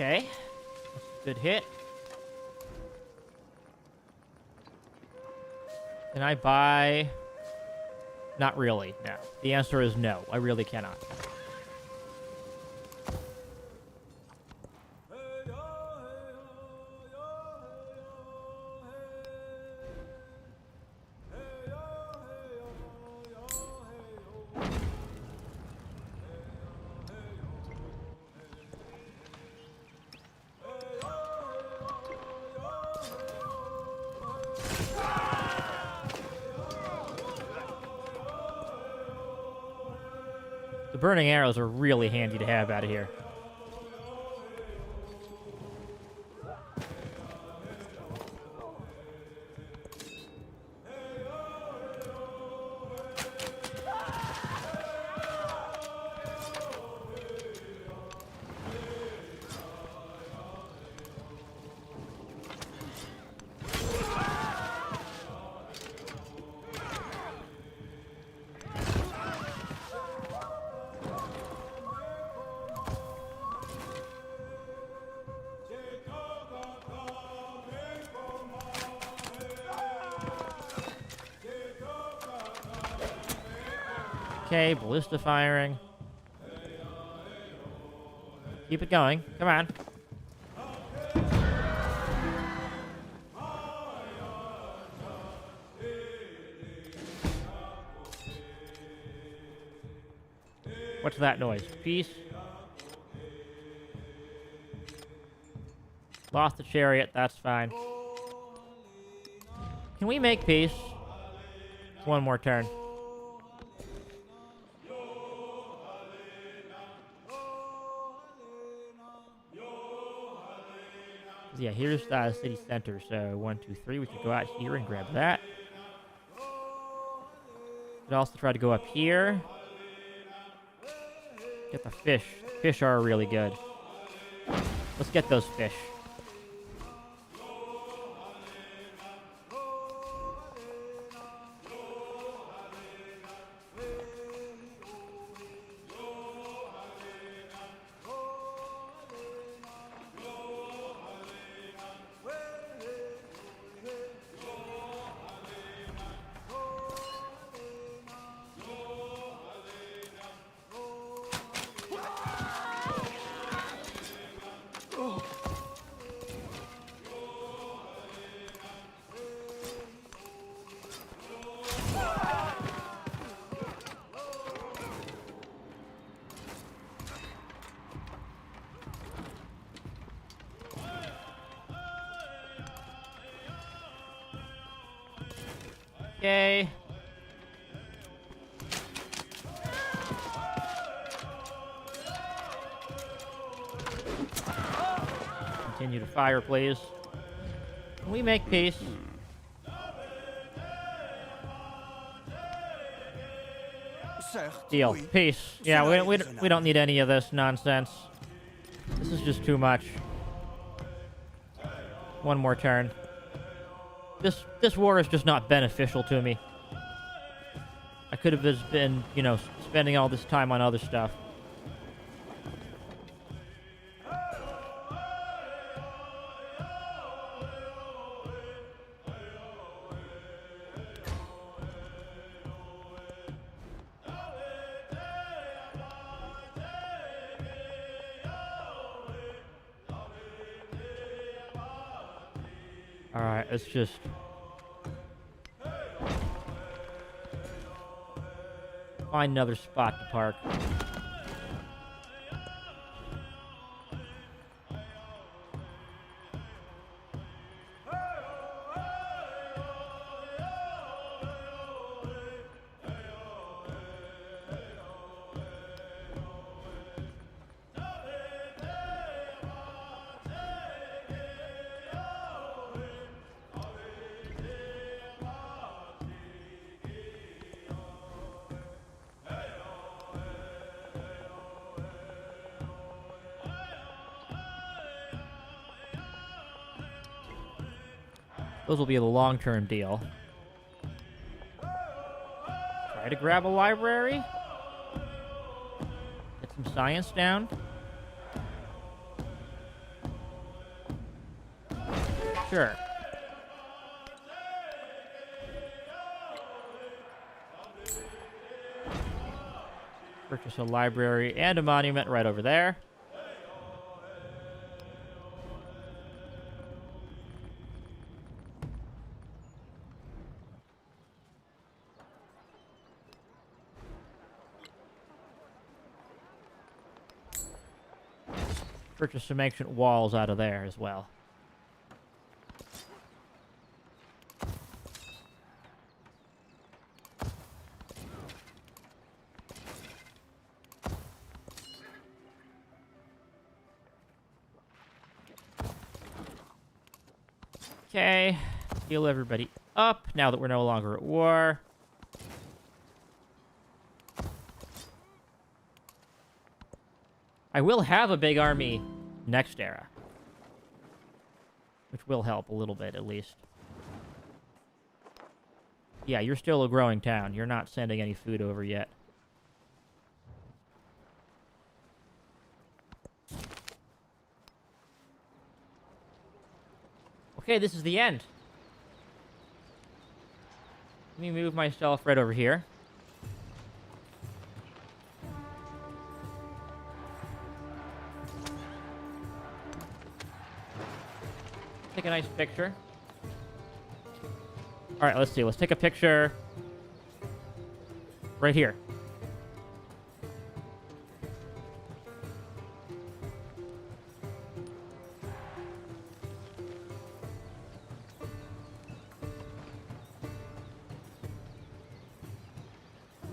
Okay. That's a good hit. Can I buy? Not really, no. The answer is no. I really cannot. The burning arrows are really handy to have out of here. Okay, ballista firing. Keep it going. Come on. What's that noise? Peace? Lost the chariot. That's fine. Can we make peace? One more turn. Yeah, here's the city center. So 1, 2, 3. We could go out here and grab that. Could also try to go up here. Get the fish. Fish are really good. Let's get those fish. Okay. Continue to fire, please. Can we make peace? Deal. Peace. Yeah, we don't need any of this nonsense. This is just too much. One more turn. This war is just not beneficial to me. I could have just been, you know, spending all this time on other stuff. Alright, let's just... find another spot to park. Those will be a long-term deal. Try to grab a library. Get some science down. Sure. Purchase a library and a monument right over there. Purchase some ancient walls out of there as well. Okay, heal everybody up now that we're no longer at war. I will have a big army next era, which will help a little bit at least. Yeah, you're still a growing town. You're not sending any food over yet. Okay, this is the end. Let me move myself right over here. Take a nice picture. All right, let's see. Let's take a picture right here.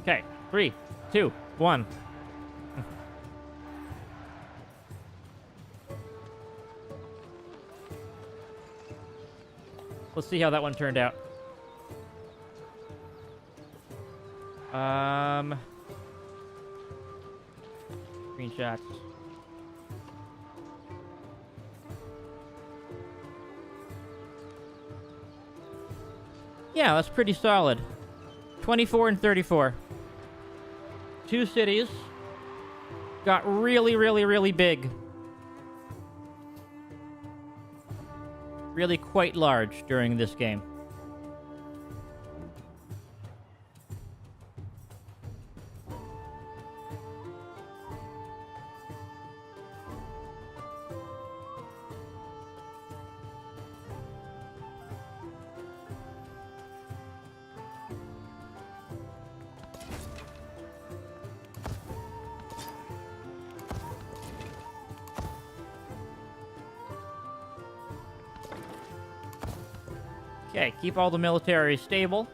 Okay, 3, 2, 1. Let's see how that one turned out. Screenshots. Yeah, that's pretty solid. 24 and 34. 2 cities got really, really, really big. Really quite large during this game. Okay, keep all the military stable.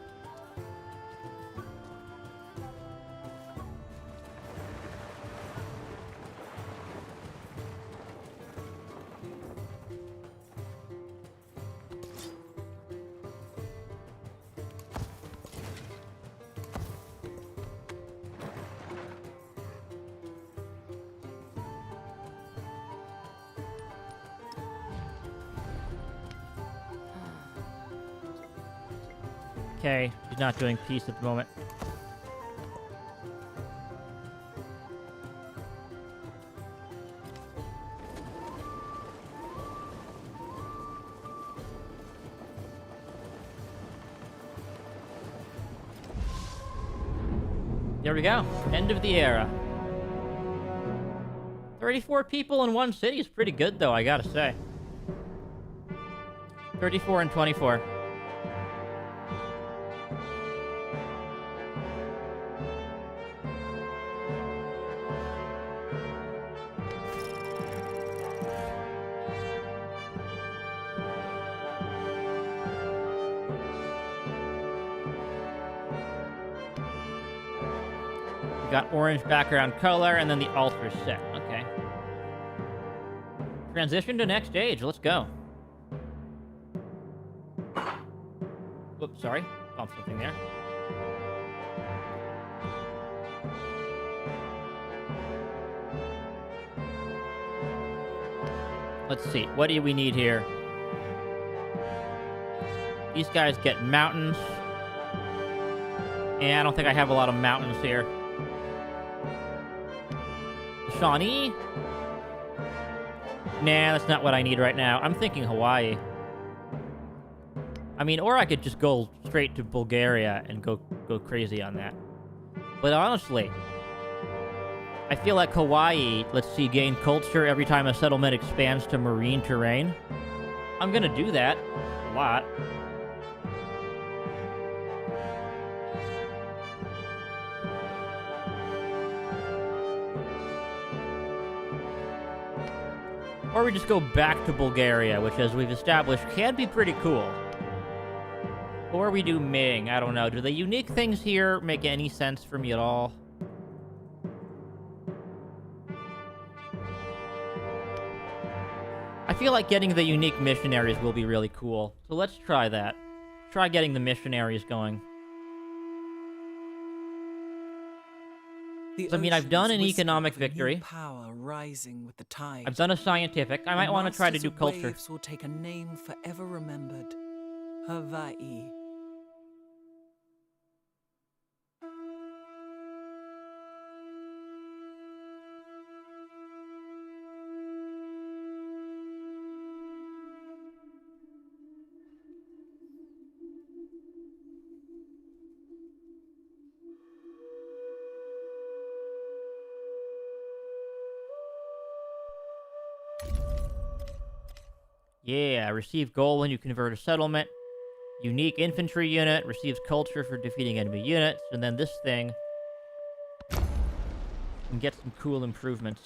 Okay, he's not doing peace at the moment. There we go. End of the era. 34 people in one city is pretty good, though, I gotta say. 34 and 24. We got orange background color, and then the altar set. Okay. Transition to next stage. Let's go. Whoops, sorry. Bumped something there. Let's see. What do we need here? These guys get mountains. And I don't think I have a lot of mountains here. Shawnee? Nah, that's not what I need right now. I'm thinking Hawaii. I mean, or I could just go straight to Bulgaria and go crazy on that. But honestly, I feel like Hawaii, let's see, gain culture every time a settlement expands to marine terrain. I'm gonna do that a lot. Or we just go back to Bulgaria, which, as we've established, can be pretty cool. Or we do Ming. I don't know. Do the unique things here make any sense for me at all? I feel like getting the unique missionaries will be really cool. So let's try that. Try getting the missionaries going. I mean, I've done an economic victory. Power rising with the tide. I've done a scientific. I might want to try to do culture. Waves will take a name forever remembered. Hawaii. Yeah, receive gold when you convert a settlement. Unique infantry unit receives culture for defeating enemy units. And then this thing can get some cool improvements.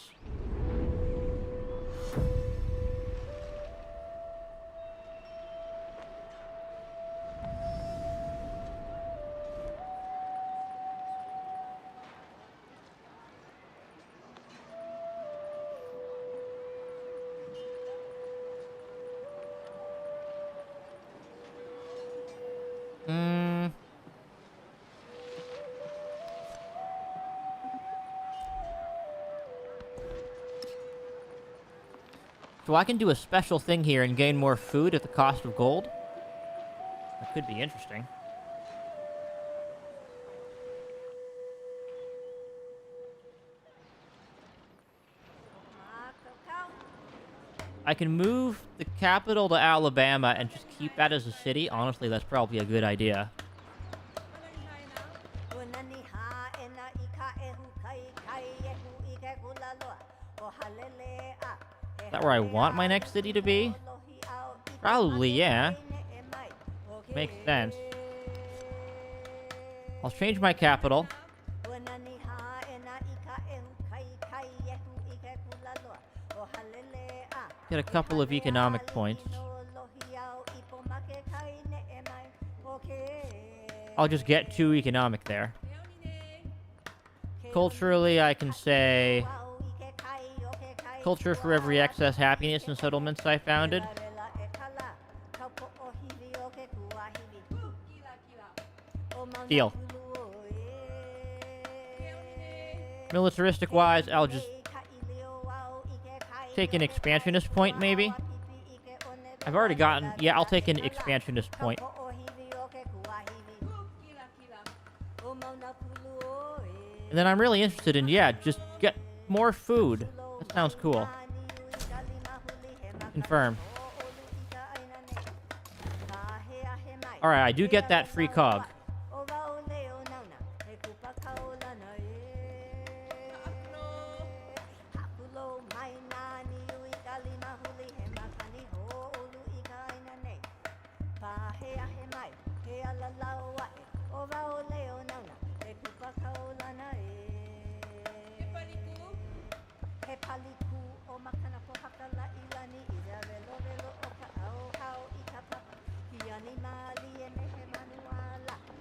So I can do a special thing here and gain more food at the cost of gold? That could be interesting. I can move the capital to Alabama and just keep that as a city. Honestly, that's probably a good idea. Is that where I want my next city to be? Probably, yeah. Makes sense. I'll change my capital. Get a couple of economic points. I'll just get 2 economic there. Culturally, I can say culture for every excess happiness in settlements I founded. Deal. Militaristic wise, I'll just take an expansionist point, maybe. I've already gotten... Yeah, I'll take an expansionist point. And then I'm really interested in, yeah, just get more food. That sounds cool. Confirm. Alright, I do get that free cog.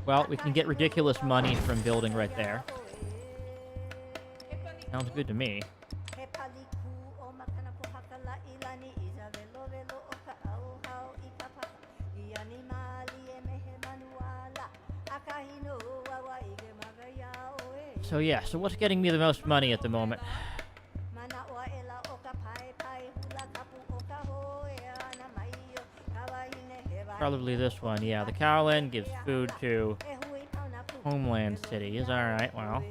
Well, we can get ridiculous money from building right there. Sounds good to me. So yeah, so what's getting me the most money at the moment? Probably this one, yeah. The Cowland gives food to Homeland City. Is alright, well.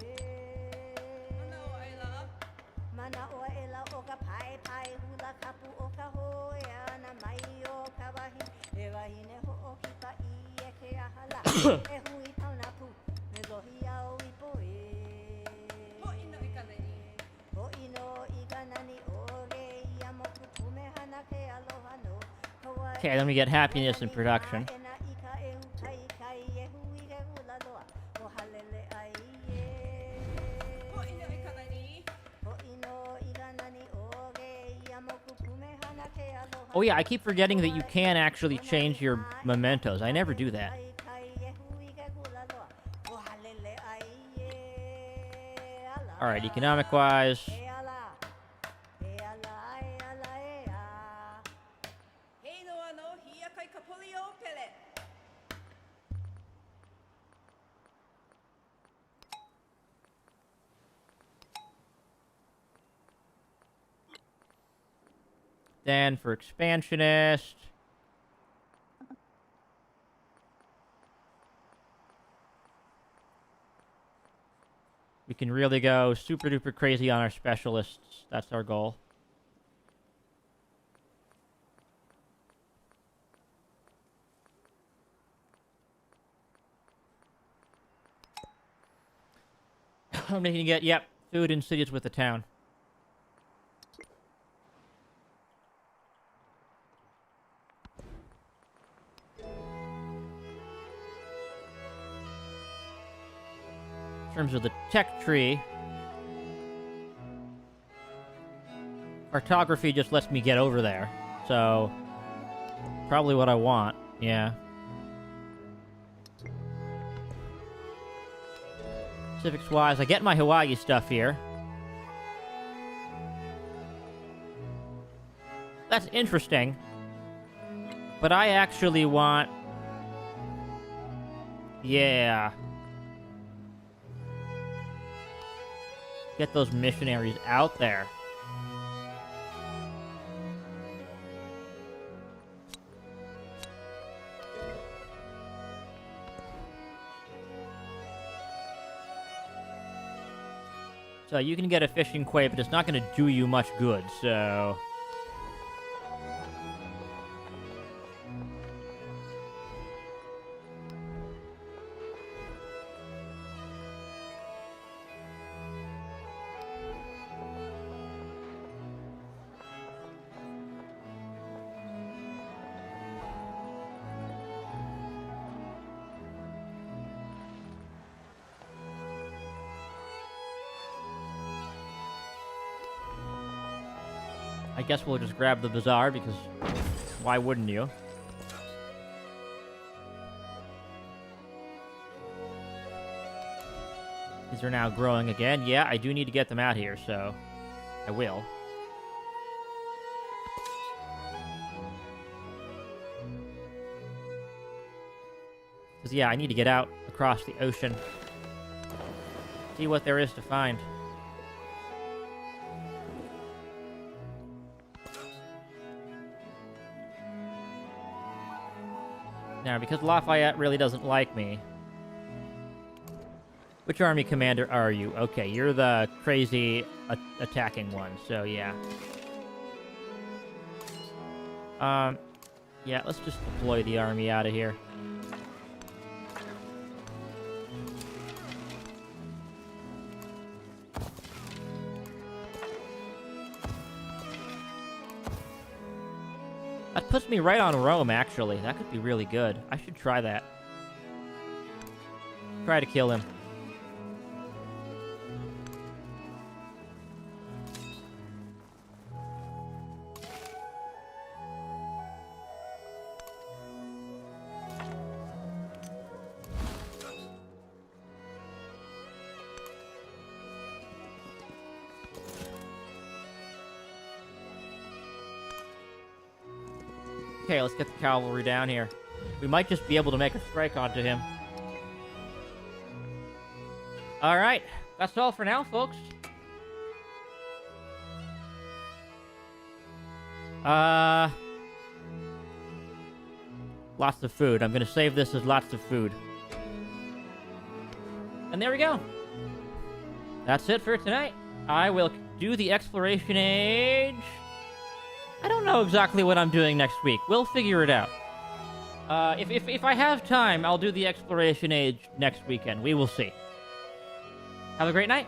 Okay, then we get happiness in production. Oh yeah, I keep forgetting that you can actually change your mementos. I never do that. Alright, economic-wise... Then for expansionist... we can really go super duper crazy on our specialists. That's our goal. How many can you get? Yep, food in cities with the town. In terms of the tech tree, cartography just lets me get over there, so probably what I want, yeah. Civics-wise, I get my Hawaii stuff here. That's interesting, but I actually want... yeah. Get those missionaries out there. So you can get a fishing quay, but it's not going to do you much good, so... I guess we'll just grab the bazaar, because why wouldn't you? These are now growing again. Yeah, I do need to get them out here, so I will. Because, yeah, I need to get out across the ocean. See what there is to find. Now, because Lafayette really doesn't like me... Which army commander are you? Okay, you're the crazy attacking one, so yeah. Yeah, let's just deploy the army out of here. That puts me right on Rome, actually. That could be really good. I should try that. Try to kill him. Okay, let's get the cavalry down here. We might just be able to make a strike onto him. Alright, that's all for now, folks. Lots of food. I'm gonna save this as lots of food. And there we go. That's it for tonight. I will do the Exploration Age. I don't know exactly what I'm doing next week. We'll figure it out. If I have time, I'll do the Exploration Age next weekend. We will see. Have a great night.